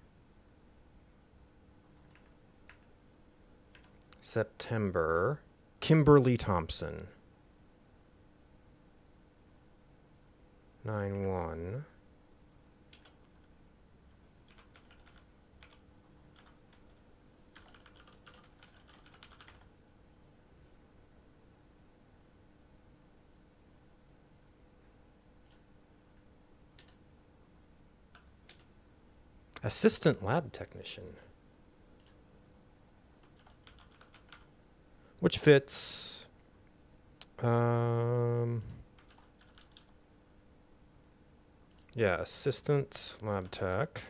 September. Kimberly Thompson. 9-1. Assistant lab technician. Which fits. Yeah, assistant lab tech.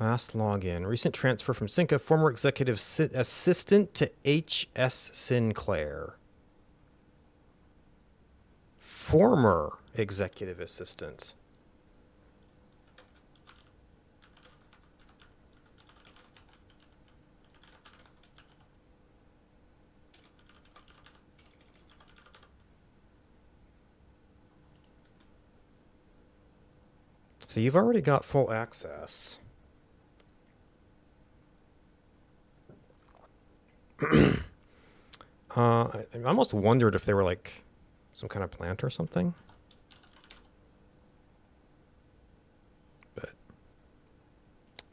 Last login. Recent transfer from Cinca. Former executive assistant to H.S. Sinclair. Former executive assistant. So you've already got full access. I almost wondered if they were like some kind of plant or something. But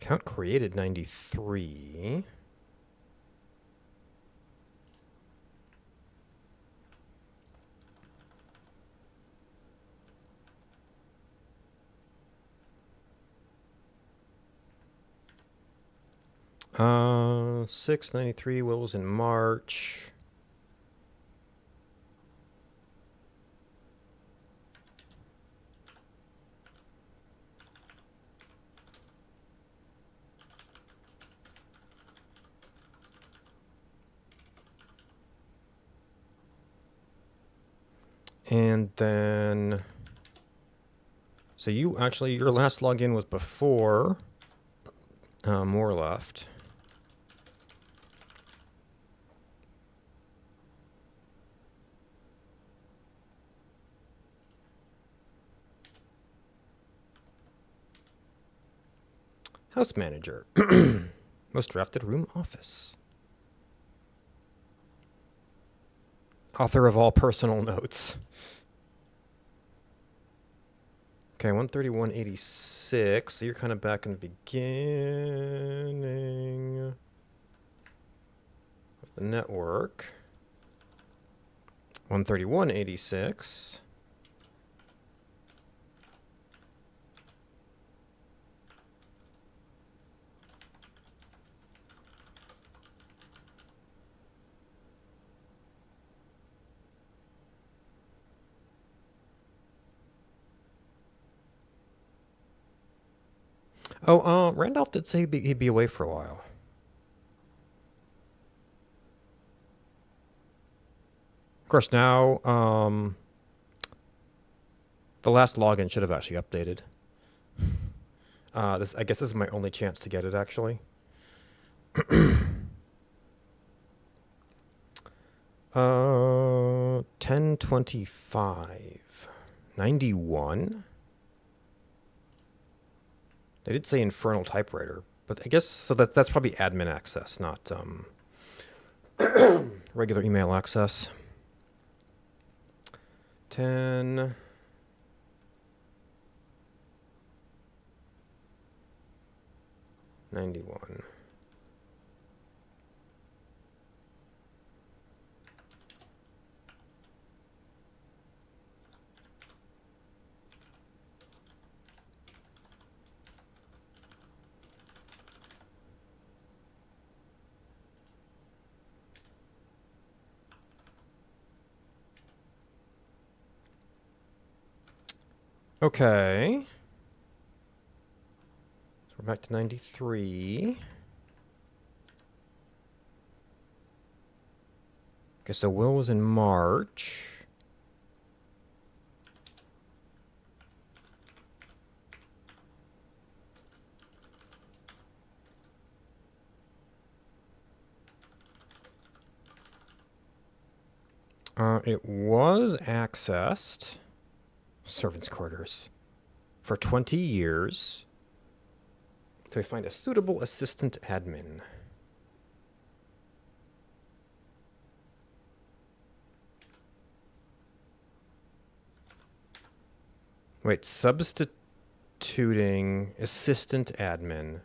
account created 93. Uh, 693. What was in March? And then, so you actually, your last login was before more left. House manager. Most drafted room office. Author of all personal notes. Okay, 131.86. So you're kind of back in the beginning of the network. 131.86. Oh, Randolph did say he'd be away for a while. Of course, now the last login should have actually updated. I guess this is my only chance to get it, actually. 1025. 91? They did say Infernal Typewriter, but I guess so that's probably admin access, not regular email access. 10. $91. Okay. So we're back to 93. Okay, so Will was in March. It was accessed, servants' quarters, for 20 years. So we find a suitable assistant admin. Wait, substituting assistant admin.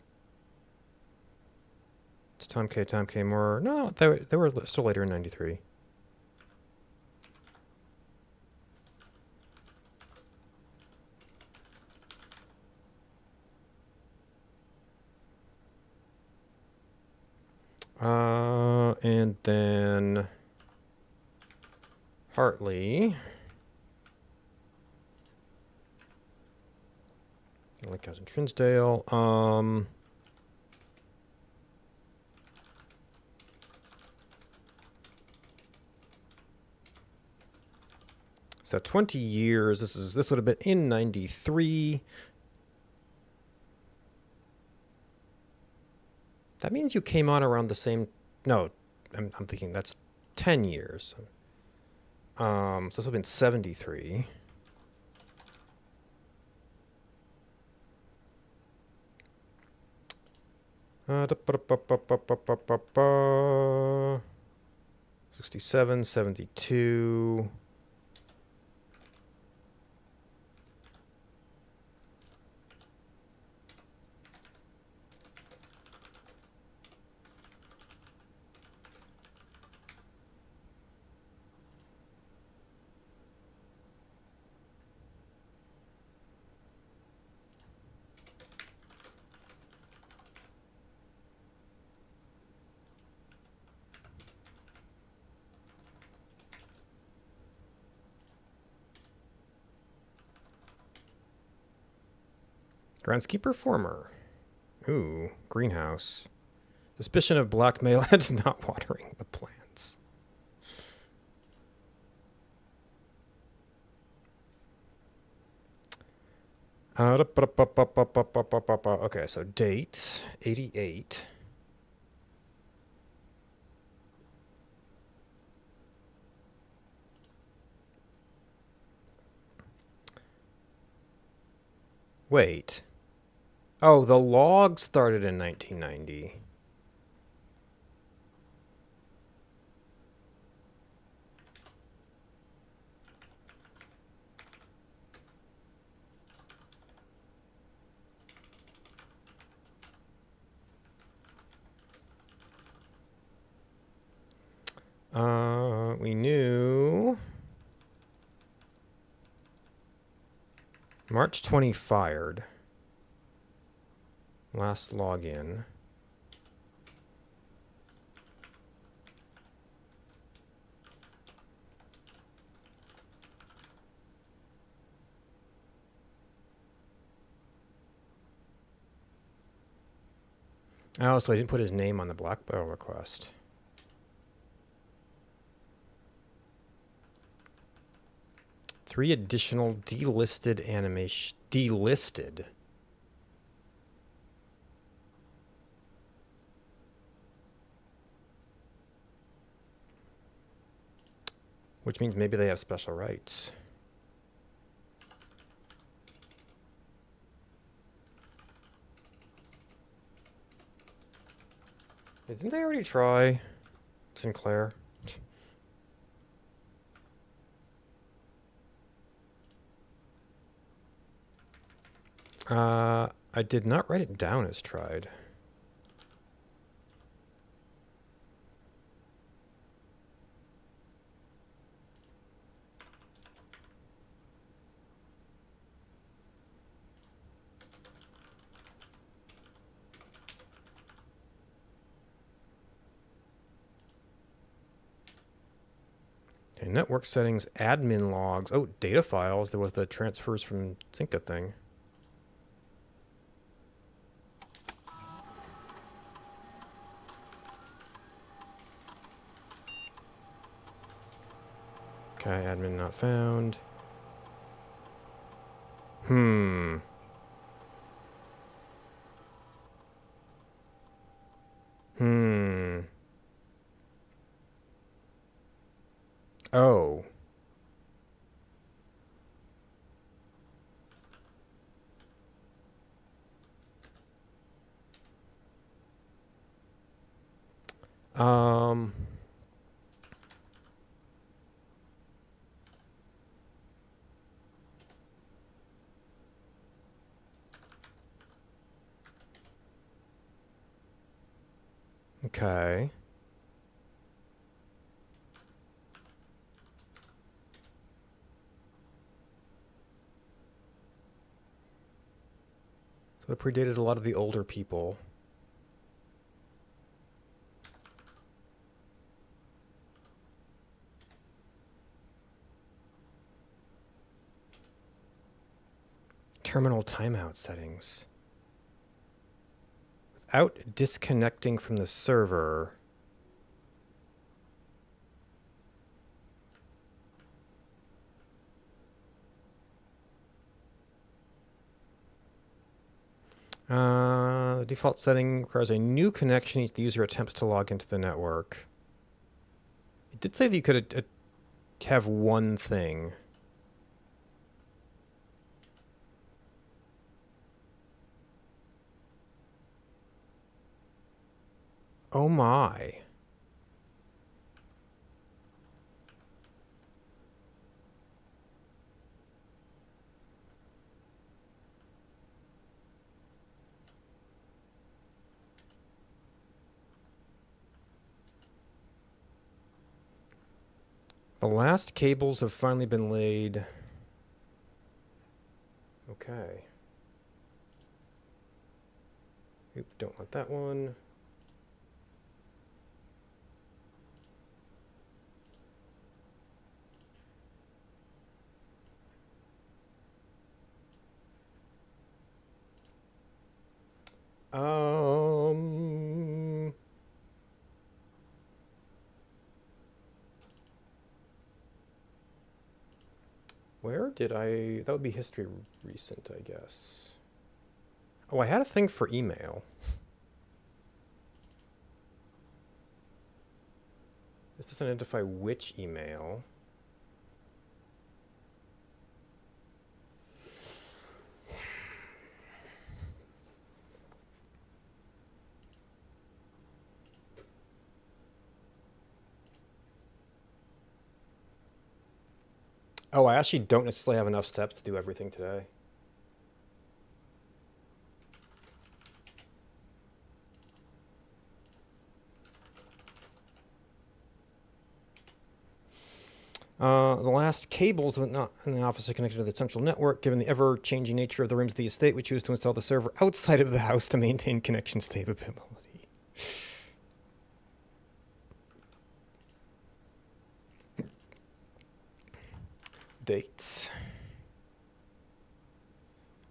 It's Tom K. Moore. No, they were still later in 93. And then Hartley. Like I was in Trinsdale. So 20 years. This would have been in 93. That means you came on around the same. No, I'm thinking that's 10 years. So this would have been 73. Uh, 67, 72. Groundskeeper former. Ooh, greenhouse. Suspicion of blackmail and not watering the plants. Okay, so date 88. Wait. Oh, the log started in 1990. We knew March 20 fired. Last login. Oh, so I didn't put his name on the black barrel request. Three additional delisted animation. Delisted. Which means maybe they have special rights. Didn't they already try Sinclair? I did not write it down as tried. Okay, network settings, admin logs. Oh, data files. There was the transfers from Zynka thing. Okay, admin not found. Oh. Um. Okay. So it predated a lot of the older people. Terminal timeout settings. Without disconnecting from the server. The default setting requires a new connection each the user attempts to log into the network. It did say that you could have one thing. Oh my. The last cables have finally been laid. Okay. Oop, don't want that one. Where did I... That would be history recent, I guess. Oh, I had a thing for email. This doesn't identify which email. Oh, I actually don't necessarily have enough steps to do everything today. The last cables not in the office are connected to the central network. Given the ever-changing nature of the rooms of the estate, we choose to install the server outside of the house to maintain connection stability. Dates.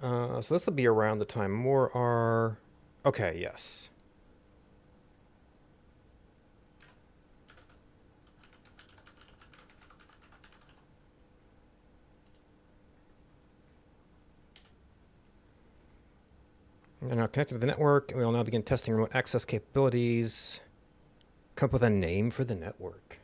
So this will be around the time more are... Okay, yes. They're now connected to the network, and we will now begin testing remote access capabilities. Come up with a name for the network.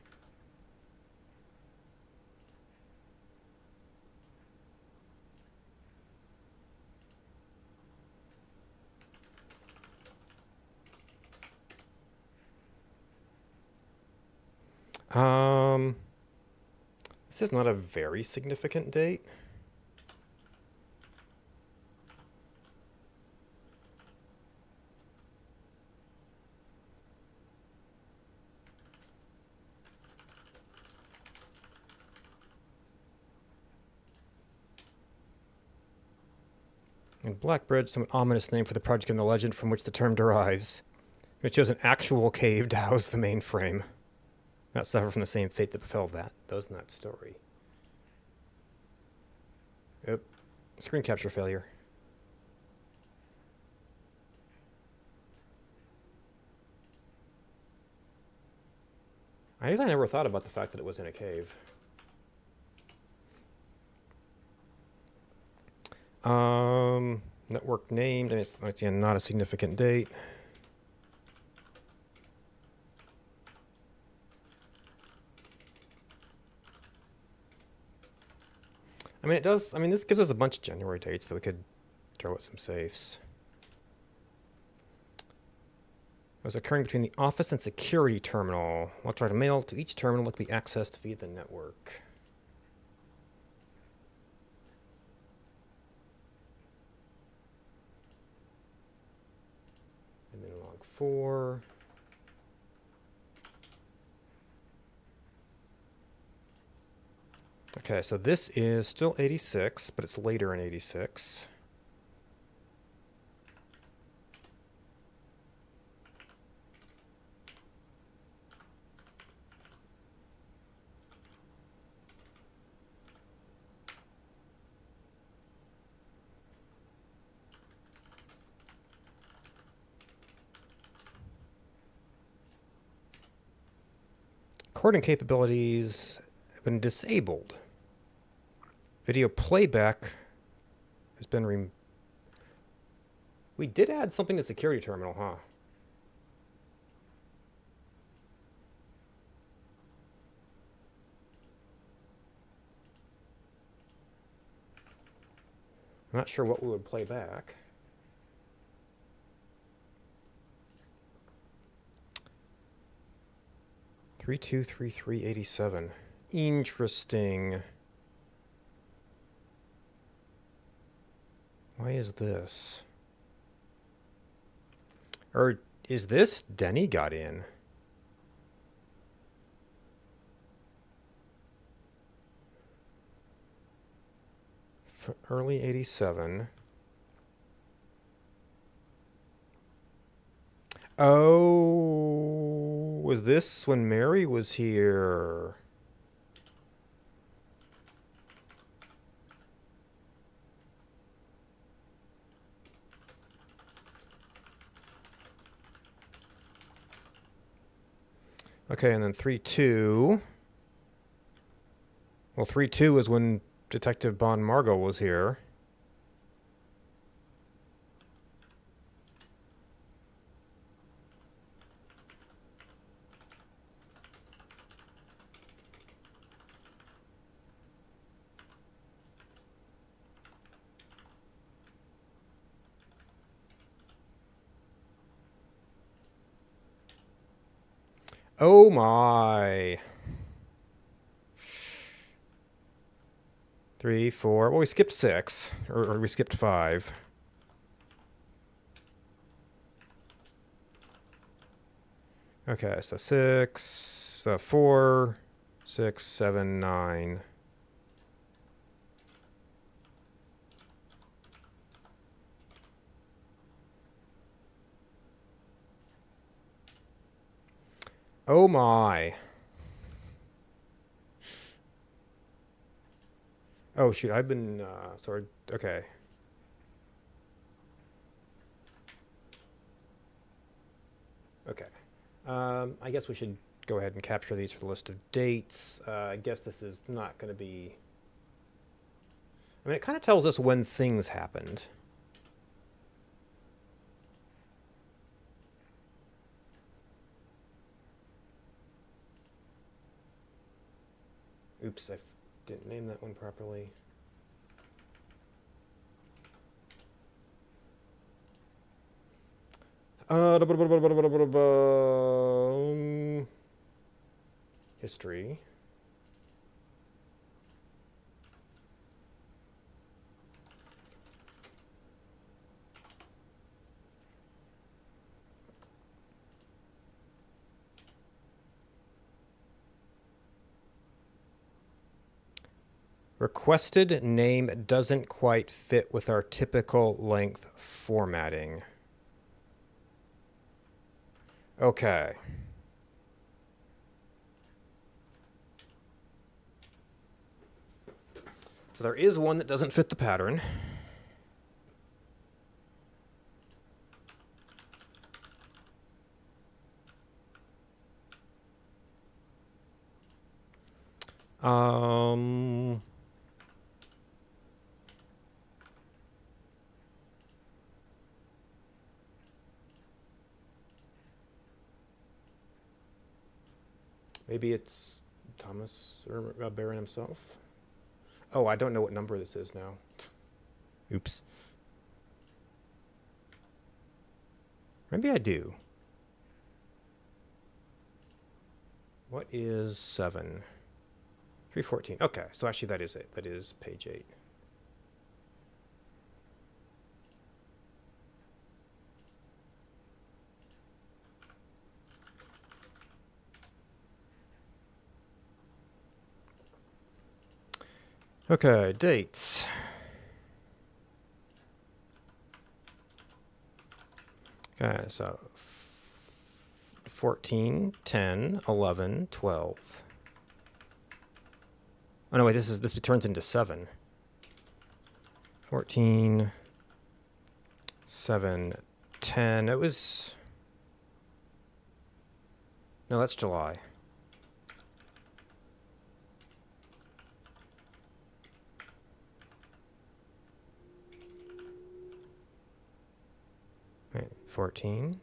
This is not a very significant date. And Blackbridge, some ominous name for the project and the legend from which the term derives. It chose an actual cave to house the mainframe. Not suffer from the same fate that befell those in that story. Yep. Screen capture failure. I guess I never thought about the fact that it was in a cave. Network named, and it's again not a significant date. I mean, it does. I mean, this gives us a bunch of January dates that we could throw at some safes. It was occurring between the office and security terminal. I'll try to mail to each terminal that can be accessed via the network. And then log 4. Okay, so this is still 86, but it's later in 86. Recording capabilities have been disabled. Video playback has been we did add something to security terminal, huh? I'm not sure what we would play back. $3233.87. Interesting. Why is this? Or is this Denny got in? Early 87. Oh, was this when Mary was here? Okay, and then 3-2. Well, 3-2 is when Detective Bon Margot was here. Oh my. 3, 4. Well, we skipped 6. Or we skipped 5. Okay, so 6, 4. 6, 7, 9. Oh my. Oh shoot, I've been, sorry, okay. Okay. I guess we should go ahead and capture these for the list of dates. I guess this is not going to be... I mean, it kind of tells us when things happened. Oops, I didn't name that one properly. History. Requested name doesn't quite fit with our typical length formatting. Okay. So there is one that doesn't fit the pattern. Maybe it's Thomas or Barron himself. Oh, I don't know what number this is now. Oops. Maybe I do. What is 7? 314. Okay, so actually that is it. That is page 8. Okay, dates. Okay, so 14, 10, 11, 12. Oh no, wait, this turns into 7. 14, 7, 10. It was... No, that's July. Wait, 14.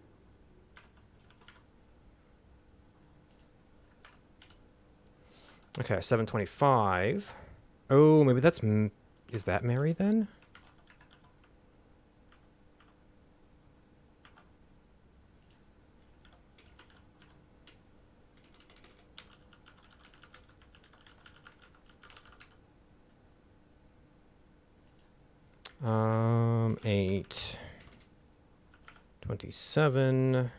Okay, 725. Oh, maybe that's... Is that Mary then? Eight. 27.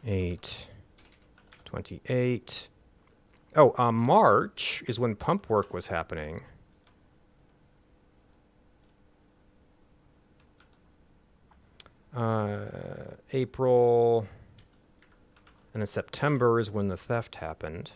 8. 28. Oh, March is when pump work was happening. April, and then September is when the theft happened.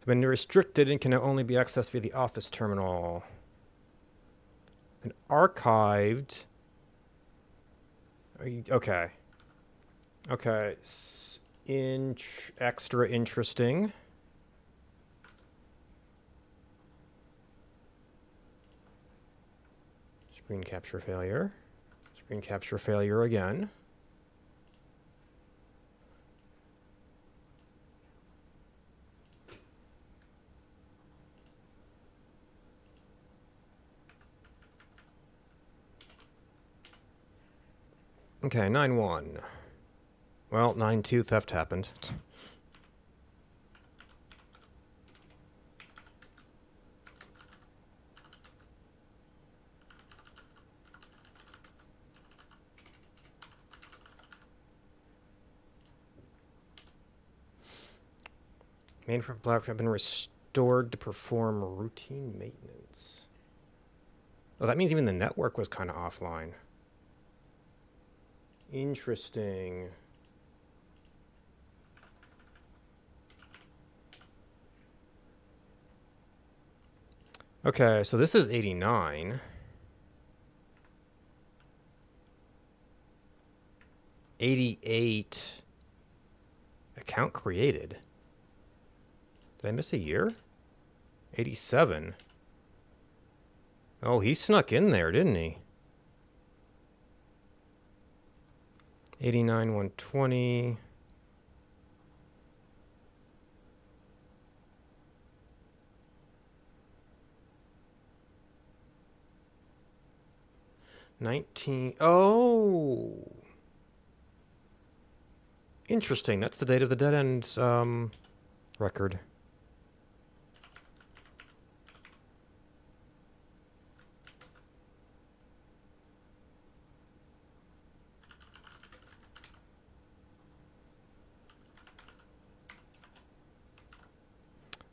Been restricted and can only be accessed via the office terminal. And archived. Okay. Okay. Extra interesting. Screen capture failure. Screen capture failure again. Okay, 9-1. Well, 9-2 theft happened. Mainframe platform have been restored to perform routine maintenance. Oh, that means even the network was kind of offline. Interesting. Okay, so this is 89. 88. Account created. Did I miss a year? 87. Oh, he snuck in there, didn't he? 89, 120. Oh! Interesting. That's the date of the dead end record.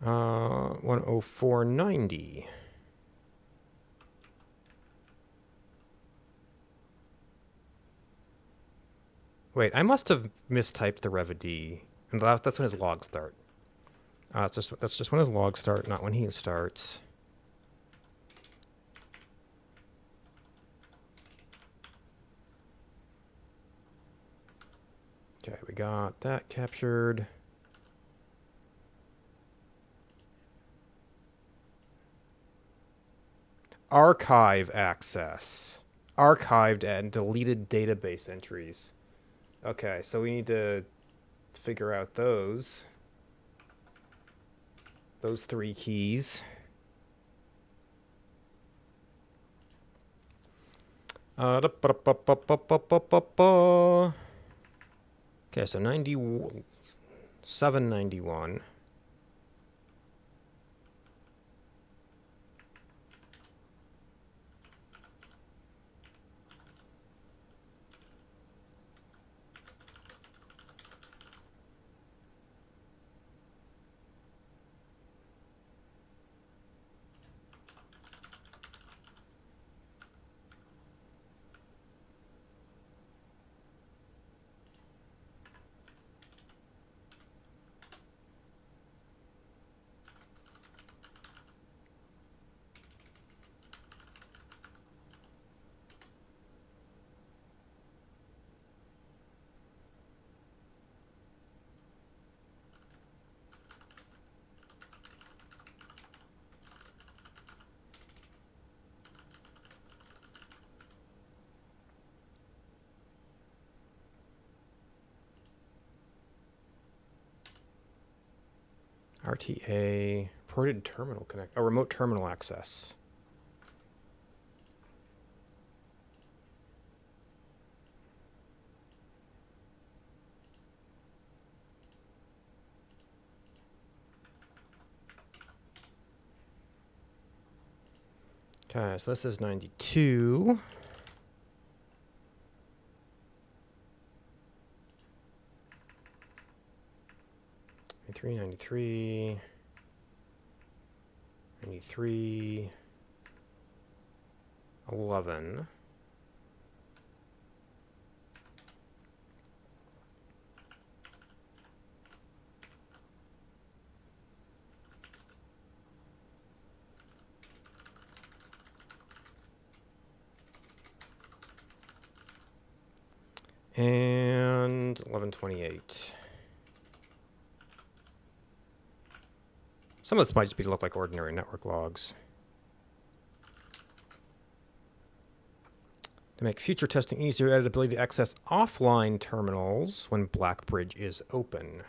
Uh, 104.90. Wait, I must have mistyped the RevID. And that's when his logs start. That's just when his logs start, not when he starts. Okay, we got that captured. Archive access. Archived and deleted database entries. Okay, so we need to figure out those. Those 3 keys. Okay, so 791. RTA, ported terminal connect, remote terminal access. Okay, so this is 92. Three 93, 93, 11. And 1128. Some of this might just be look like ordinary network logs. To make future testing easier, added ability to access offline terminals when Blackbridge is open.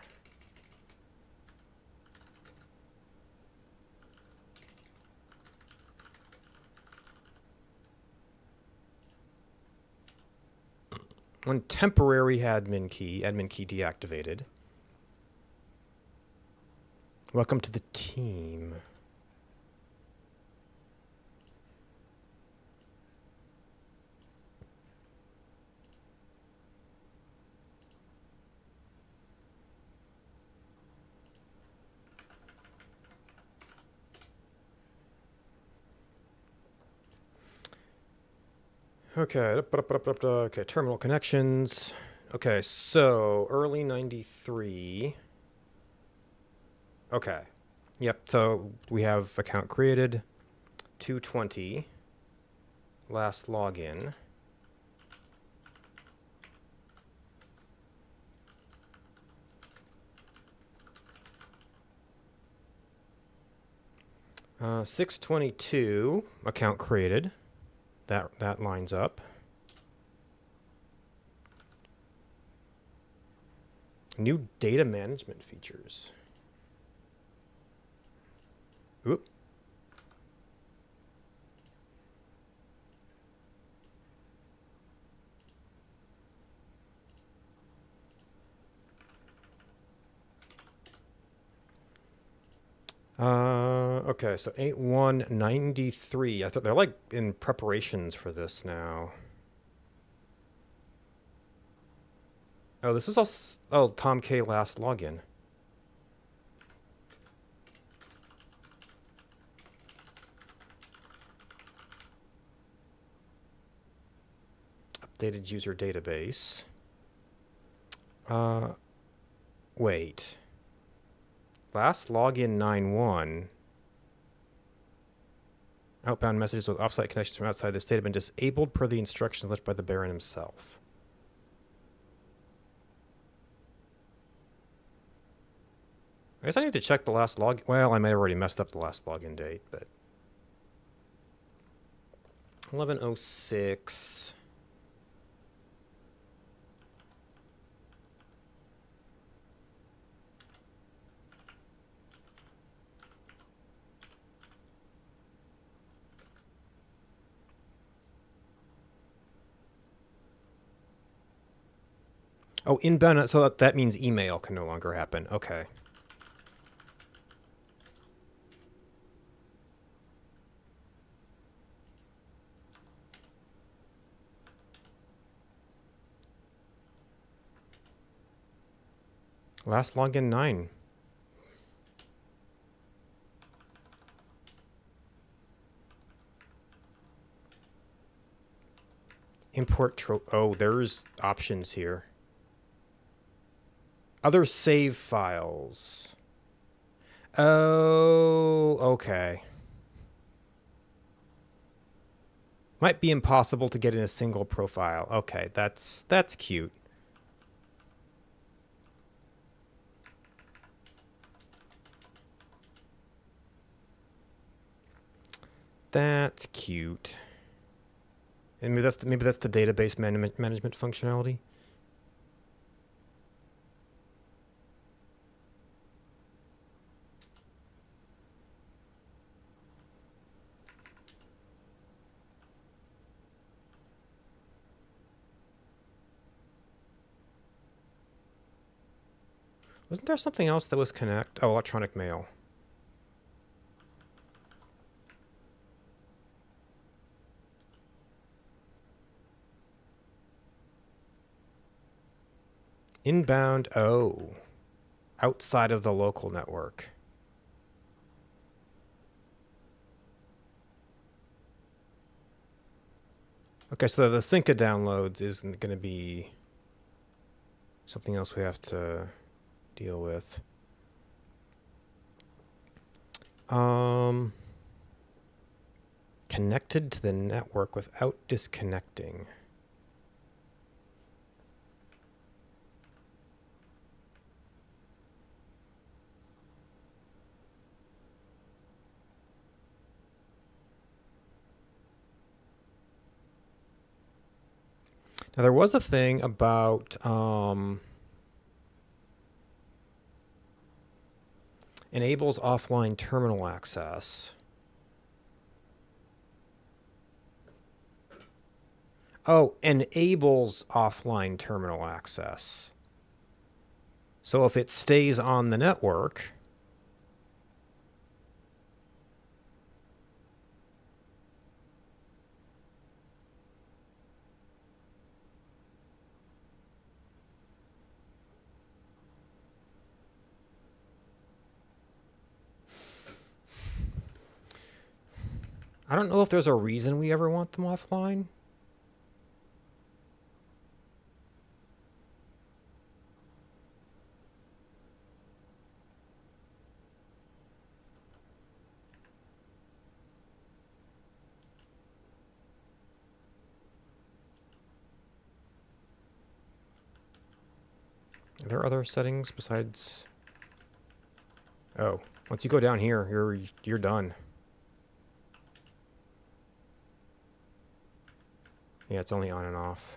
One temporary admin key deactivated. Welcome to the team. Okay, okay, terminal connections. Okay, so early 93. Okay. Yep, so we have account created. 220. Last login. Uh, 622. Account created. That lines up. New data management features. Oop. Okay, so 8193. I thought they're like in preparations for this now. Oh, this is also, oh, Tom K last login. Updated user database. Wait. Last login 91. Outbound messages with offsite connections from outside the state have been disabled per the instructions left by the Baron himself. I guess I need to check the last log. Well, I may have already messed up the last login date, but 1106. Oh, inbound. So that means email can no longer happen. Okay. Last login 9. Import oh, there's options here. Other save files. Oh, okay. Might be impossible to get in a single profile. Okay, that's cute. That's cute. And maybe that's the database management functionality. Wasn't there something else that was connect? Oh, electronic mail. Inbound, oh. Outside of the local network. Okay, so the Synca downloads isn't going to be something else we have to deal with. Connected to the network without disconnecting. Now there was a thing about enables offline terminal access. Oh, enables offline terminal access. So if it stays on the network, I don't know if there's a reason we ever want them offline. Are there other settings besides? Oh, once you go down here, you're done. Yeah, it's only on and off.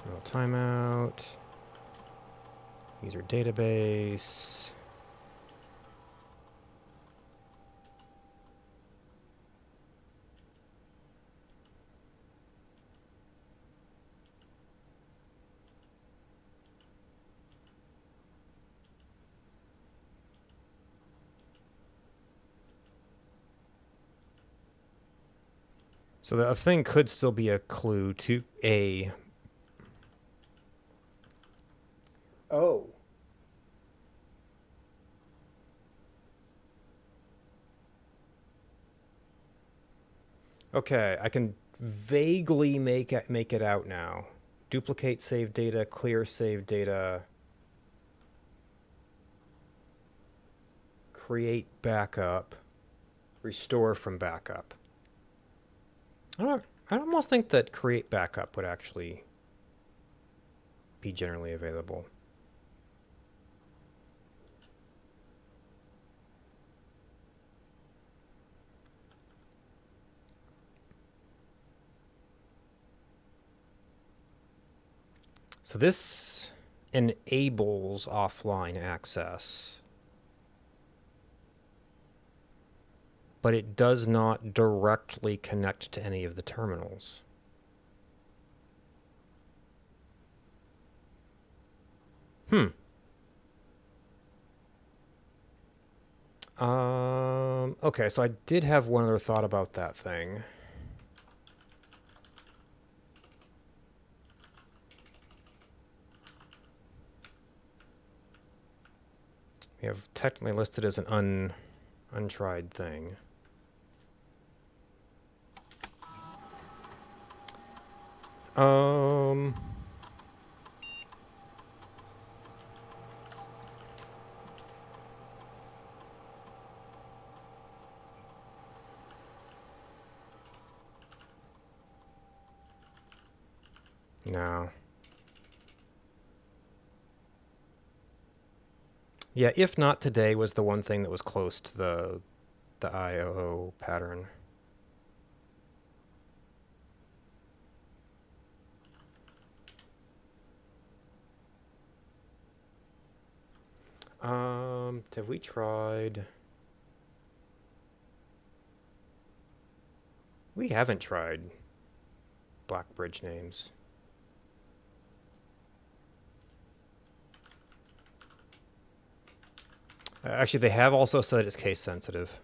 Little timeout. User database. So the thing could still be a clue to a. Oh. Okay, I can vaguely make it out now. Duplicate saved data, clear saved data, create backup, restore from backup. I almost think that create backup would actually be generally available. So this enables offline access, but it does not directly connect to any of the terminals. Okay, so I did have one other thought about that thing. We have technically listed as an untried thing. No. Yeah, if not today was the one thing that was close to the IO pattern. Have we tried? We haven't tried block bridge names. Actually, they have also said it's case sensitive.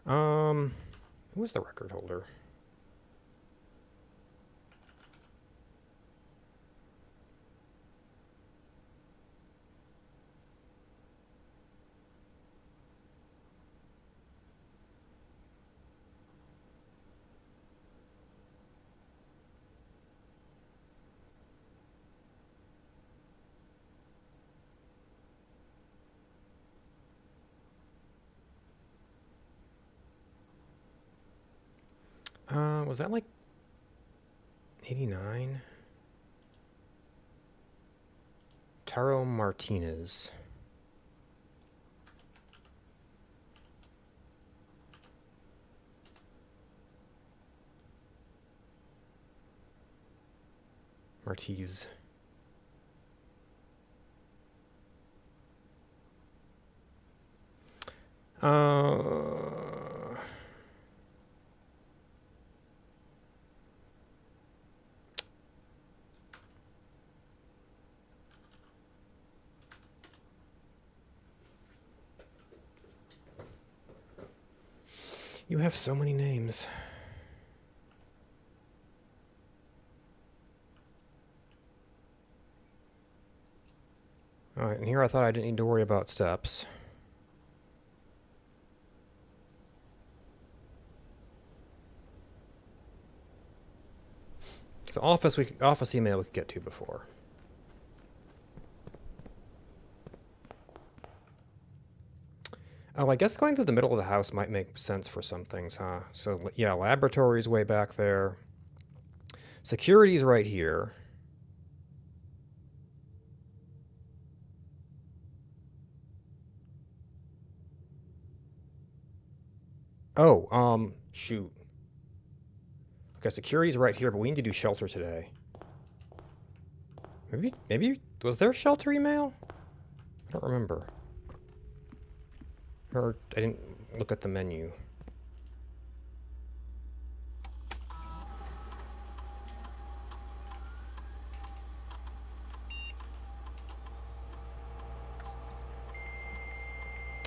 Who was the record holder? Was that like 89? Taro Martinez. Martiz. You have so many names. Alright, and here I thought I didn't need to worry about steps. So office email we could get to before. Oh, I guess going through the middle of the house might make sense for some things, huh? So, yeah, laboratory's way back there. Security's right here. Oh, shoot. Okay, security's right here, but we need to do shelter today. Maybe, was there shelter email? I don't remember. Or I didn't look at the menu.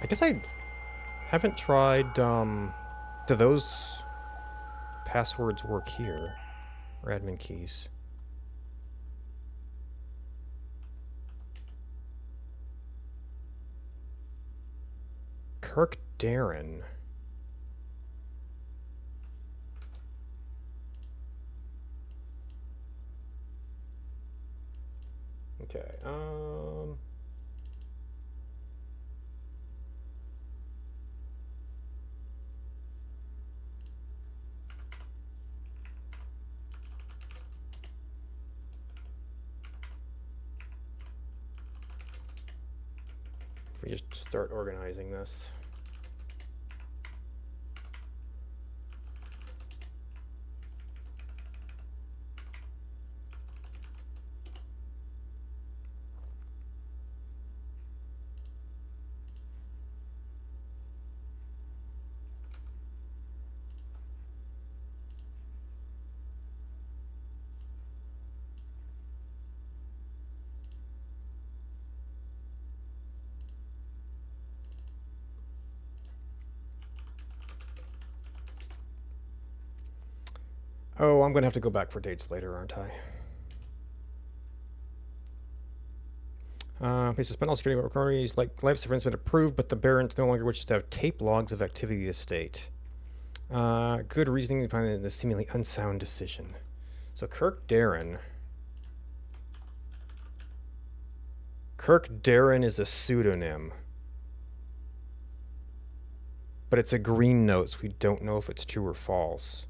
I guess I haven't tried, do those passwords work here? Or admin keys? Kirk Darren. Okay, if we just start organizing this. Oh, I'm going to have to go back for dates later, aren't I? Please suspend all security requirements. Like life surveillance has been approved, but the Baron no longer wishes to have tape logs of activity of the estate. Good reasoning behind the seemingly unsound decision. So Kirk Darren. Kirk Darren is a pseudonym. But it's a green note, so we don't know if it's true or false.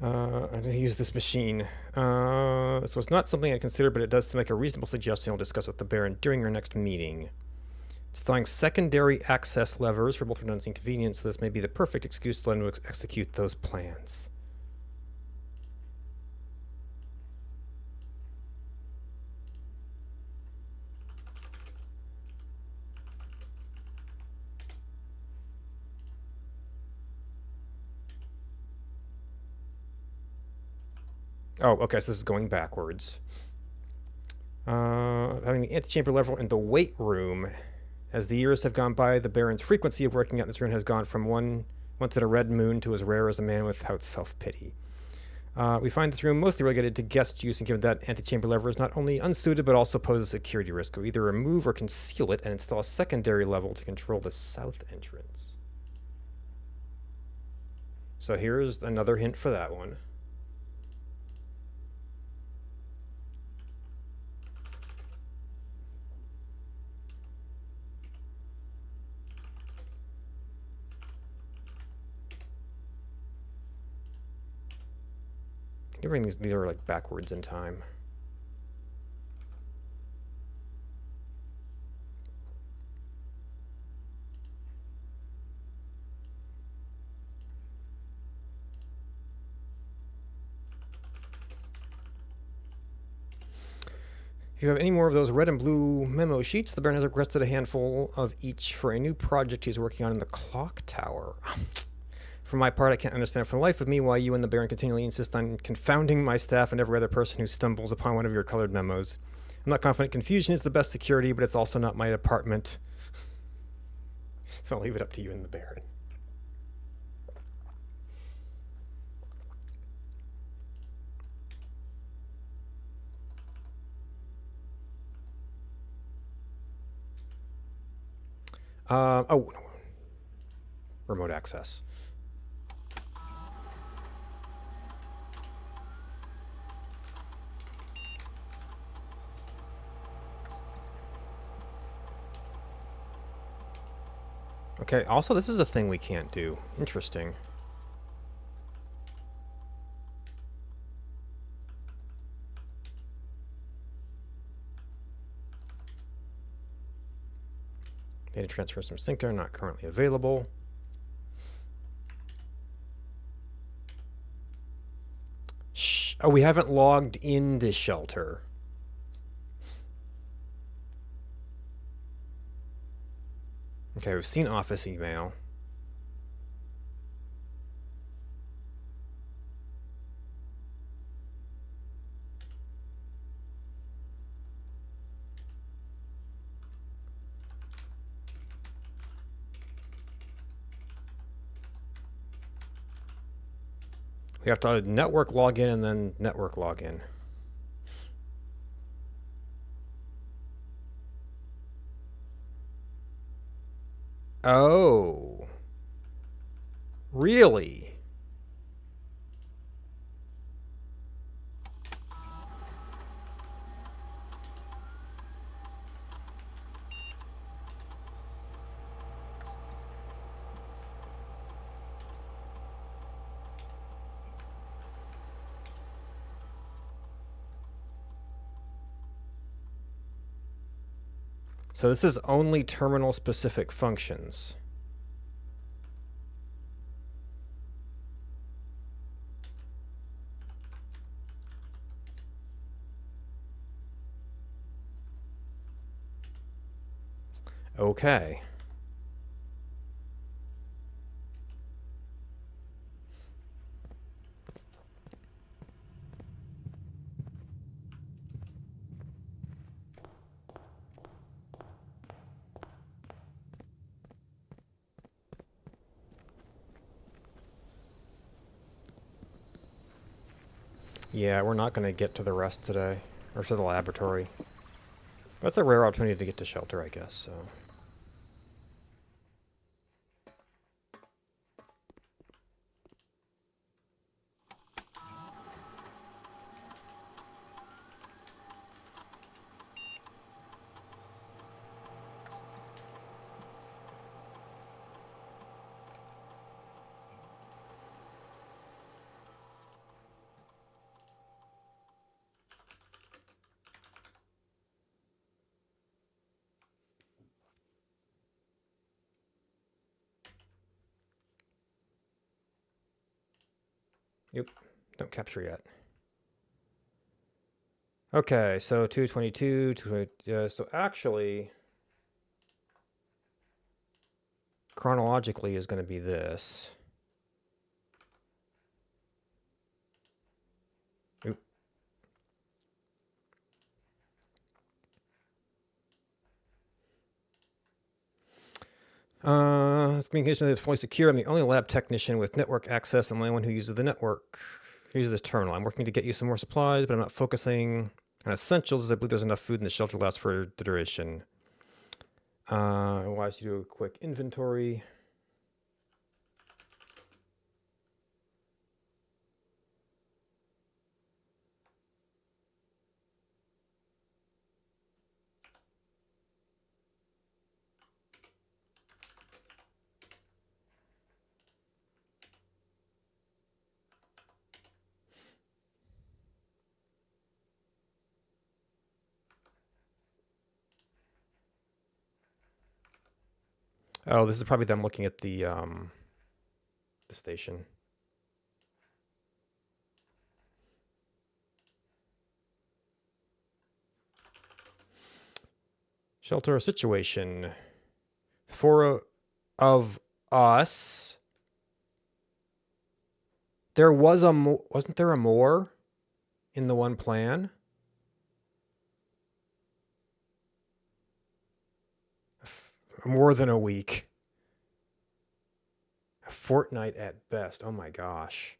I'm going to use this machine. This was not something I considered, but it does make a reasonable suggestion I'll discuss with the Baron during our next meeting. Installing secondary access levers for both redundancy and convenience, so this may be the perfect excuse to let him execute those plans. Oh, okay, so this is going backwards. Having the antechamber level in the weight room As the years have gone by, the Baron's frequency of working out in this rune has gone from once at a red moon to as rare as a man without self-pity. We find this room mostly relegated to guest use, and given that antechamber lever is not only unsuited but also poses a security risk, we'll either remove or conceal it and install a secondary level to control the south entrance. So here's another hint for that one. You bring these are like backwards in time. If you have any more of those red and blue memo sheets, the Baron has requested a handful of each for a new project he's working on in the clock tower. For my part, I can't understand for the life of me why you and the Baron continually insist on confounding my staff and every other person who stumbles upon one of your colored memos. I'm not confident confusion is the best security, but it's also not my department. So I'll leave it up to you and the Baron. Oh, no. Remote access. Okay, also this is a thing we can't do. Interesting. Data transfers from sync are not currently available. Shh. Oh, we haven't logged into shelter. Okay, we've seen office email. We have to network login and then network login. Oh. Really? So this is only terminal specific functions. Okay. Yeah, we're not going to get to the rest today, or to the laboratory. That's a rare opportunity to get to shelter, I guess, so... Yep, don't capture yet. Okay, so 222, so actually, chronologically is going to be this. Oop. Communication is fully secure. I'm the only lab technician with network access and the only one who uses the network. Uses the terminal. I'm working to get you some more supplies, but I'm not focusing on essentials as I believe there's enough food in the shelter to last for the duration. It allows you to do a quick inventory. Oh, this is probably them looking at the station. Shelter situation. Four of us. There was wasn't there a more in the one plan? More than a week. A fortnight at best. Oh my gosh.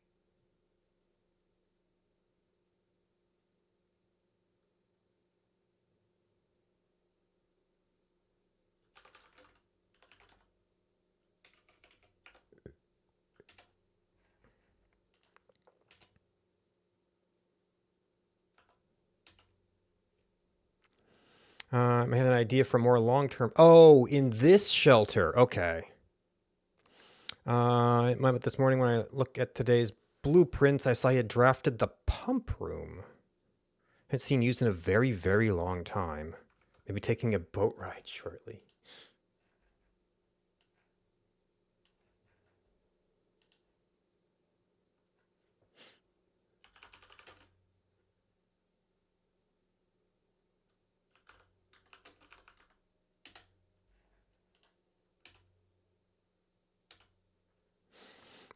I have an idea for more long-term. Oh, in this shelter. Okay. This morning when I look at today's blueprints, I saw he had drafted the pump room. It's seen used in a very, very long time. Maybe taking a boat ride shortly.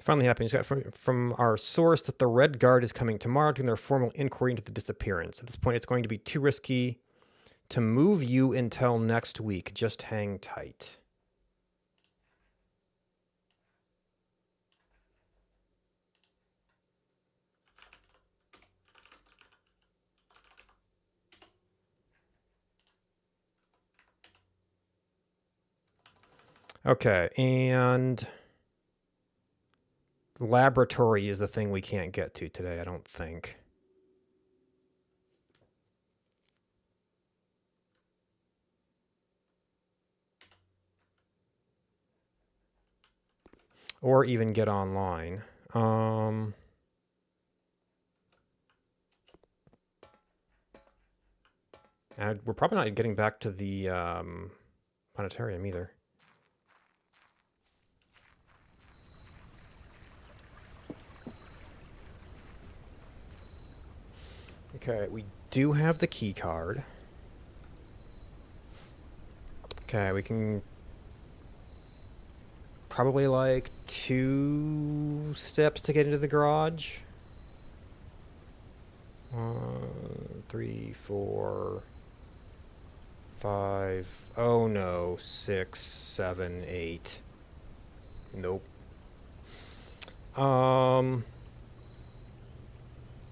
Finally happened. He's got from our source that the Red Guard is coming tomorrow doing their formal inquiry into the disappearance. At this point, it's going to be too risky to move you until next week. Just hang tight. Okay, and laboratory is the thing we can't get to today, I don't think. Or even get online. We're probably not getting back to the planetarium either. Okay, we do have the key card. Okay, we can probably like 2 steps to get into the garage. 1, 3, 4, 5. Oh no, 6, 7, 8. Nope.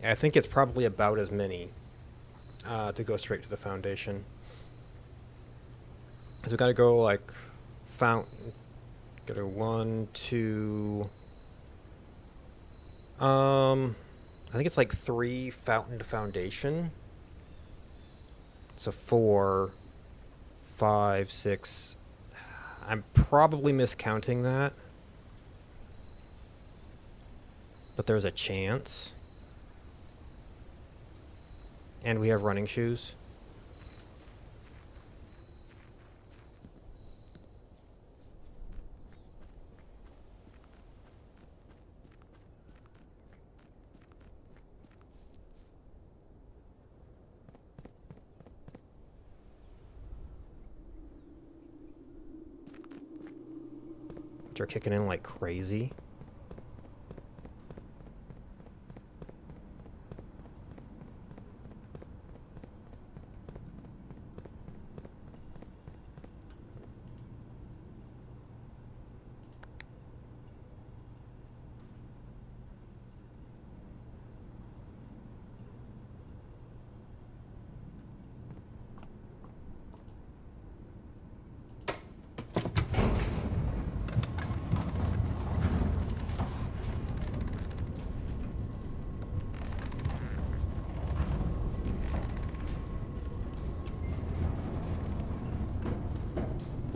I think it's probably about as many to go straight to the foundation. So we gotta go like fountain. Gotta 1, 2. I think it's like 3 fountain to foundation. So 4, 5, 6. I'm probably miscounting that, but there's a chance. And we have running shoes. Which are kicking in like crazy.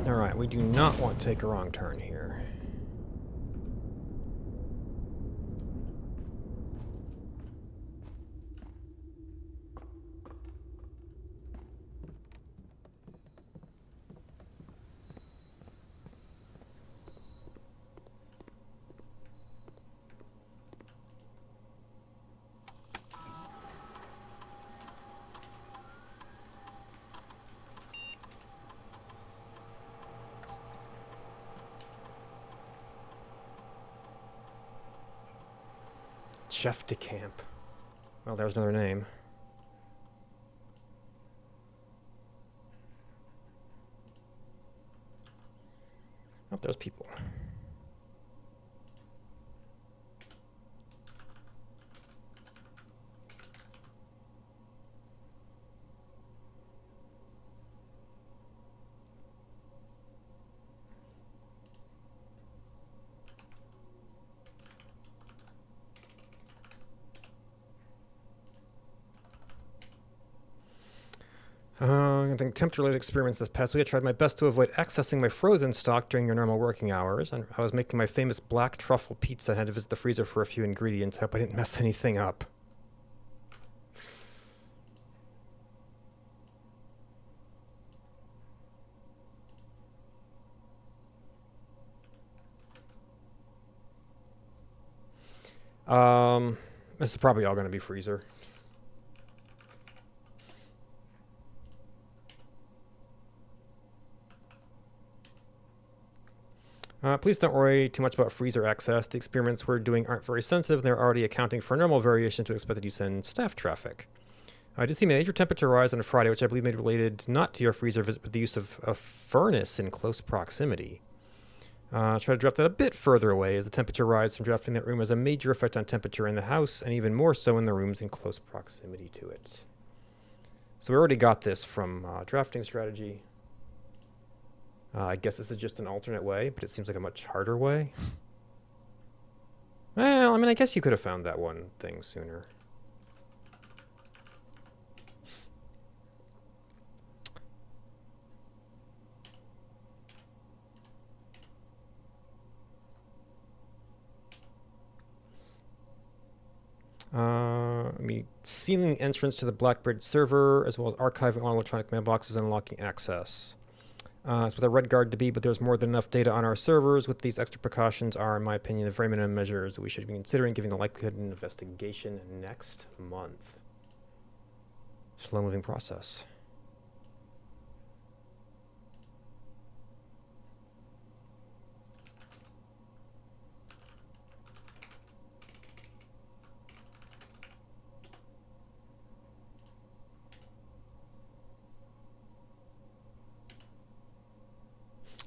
Alright, we do not want to take a wrong turn here. Chef de Camp. Well, there's another name. Oh, there's people. I think temperature-related experiments this past week. I tried my best to avoid accessing my frozen stock during your normal working hours, and I was making my famous black truffle pizza and had to visit the freezer for a few ingredients. I hope I didn't mess anything up. This is probably all going to be freezer. Please don't worry too much about freezer access. The experiments we're doing aren't very sensitive. They're already accounting for normal variation to expected use in staff traffic. I did see a major temperature rise on Friday, which I believe may be related not to your freezer visit, but the use of a furnace in close proximity. Try to drop that a bit further away, as the temperature rise from drafting that room has a major effect on temperature in the house, and even more so in the rooms in close proximity to it. So we already got this from drafting strategy. I guess this is just an alternate way, but it seems like a much harder way. Well, I mean, I guess you could have found that one thing sooner. Sealing the entrance to the Blackbridge server, as well as archiving all electronic mailboxes and unlocking access. It's with a red guard to be, but there's more than enough data on our servers. With these extra precautions are, in my opinion, the very minimum measures that we should be considering, given the likelihood of an investigation next month. Slow-moving process.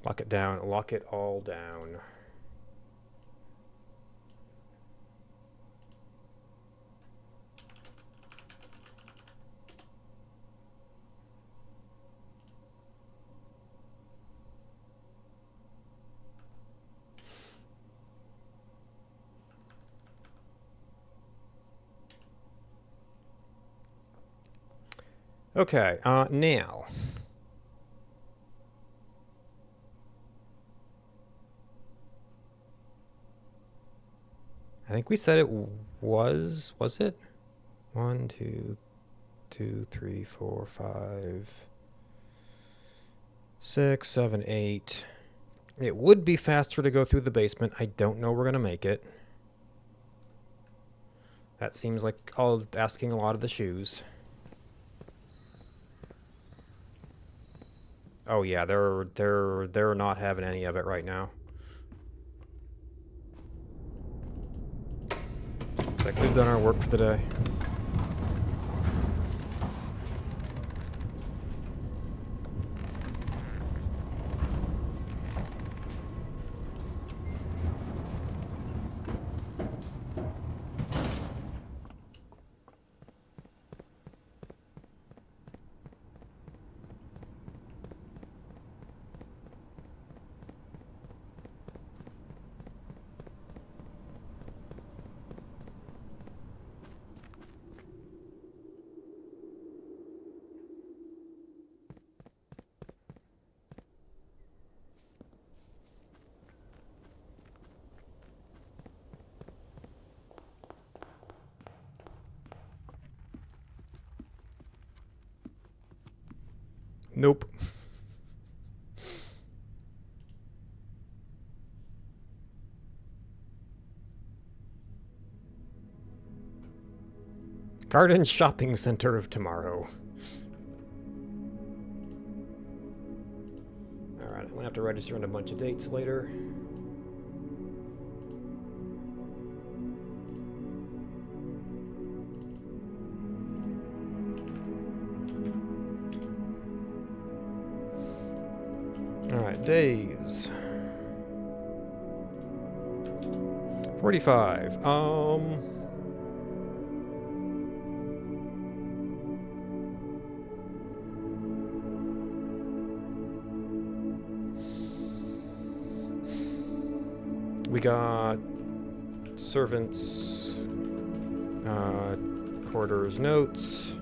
Lock it down. Lock it all down. Okay, now. I think we said it was it? 1, 2, 3, 4, 5, 6, 7, 8. It would be faster to go through the basement. I don't know we're going to make it. That seems like asking a lot of the shoes. Oh yeah, they're not having any of it right now. It's like we've done our work for the day. Nope. Garden Shopping Center of Tomorrow. Alright, I'm gonna have to register in a bunch of dates later. Alright, days. 45. We got servants, quarters notes,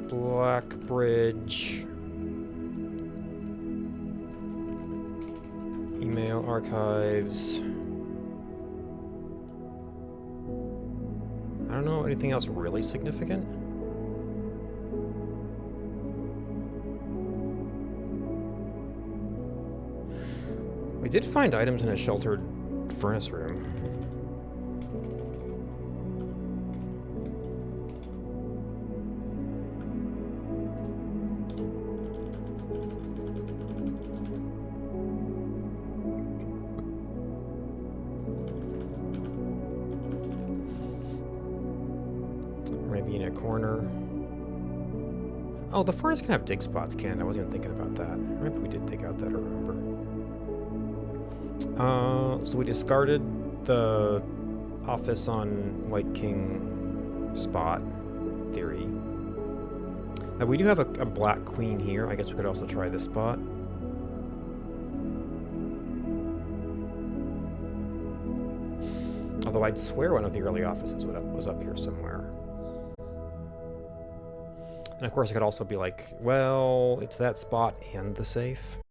Blackbridge, email archives. I don't know anything else really significant. We did find items in a sheltered furnace room. Maybe in a corner. Oh, the furnace can have dig spots, can't it? I wasn't even thinking about that. Maybe we did dig out that, I remember. So we discarded the office on White King spot theory. We do have a Black Queen here. I guess we could also try this spot. Although I'd swear one of the early offices was up here somewhere. And of course I could also be like, well, it's that spot and the safe.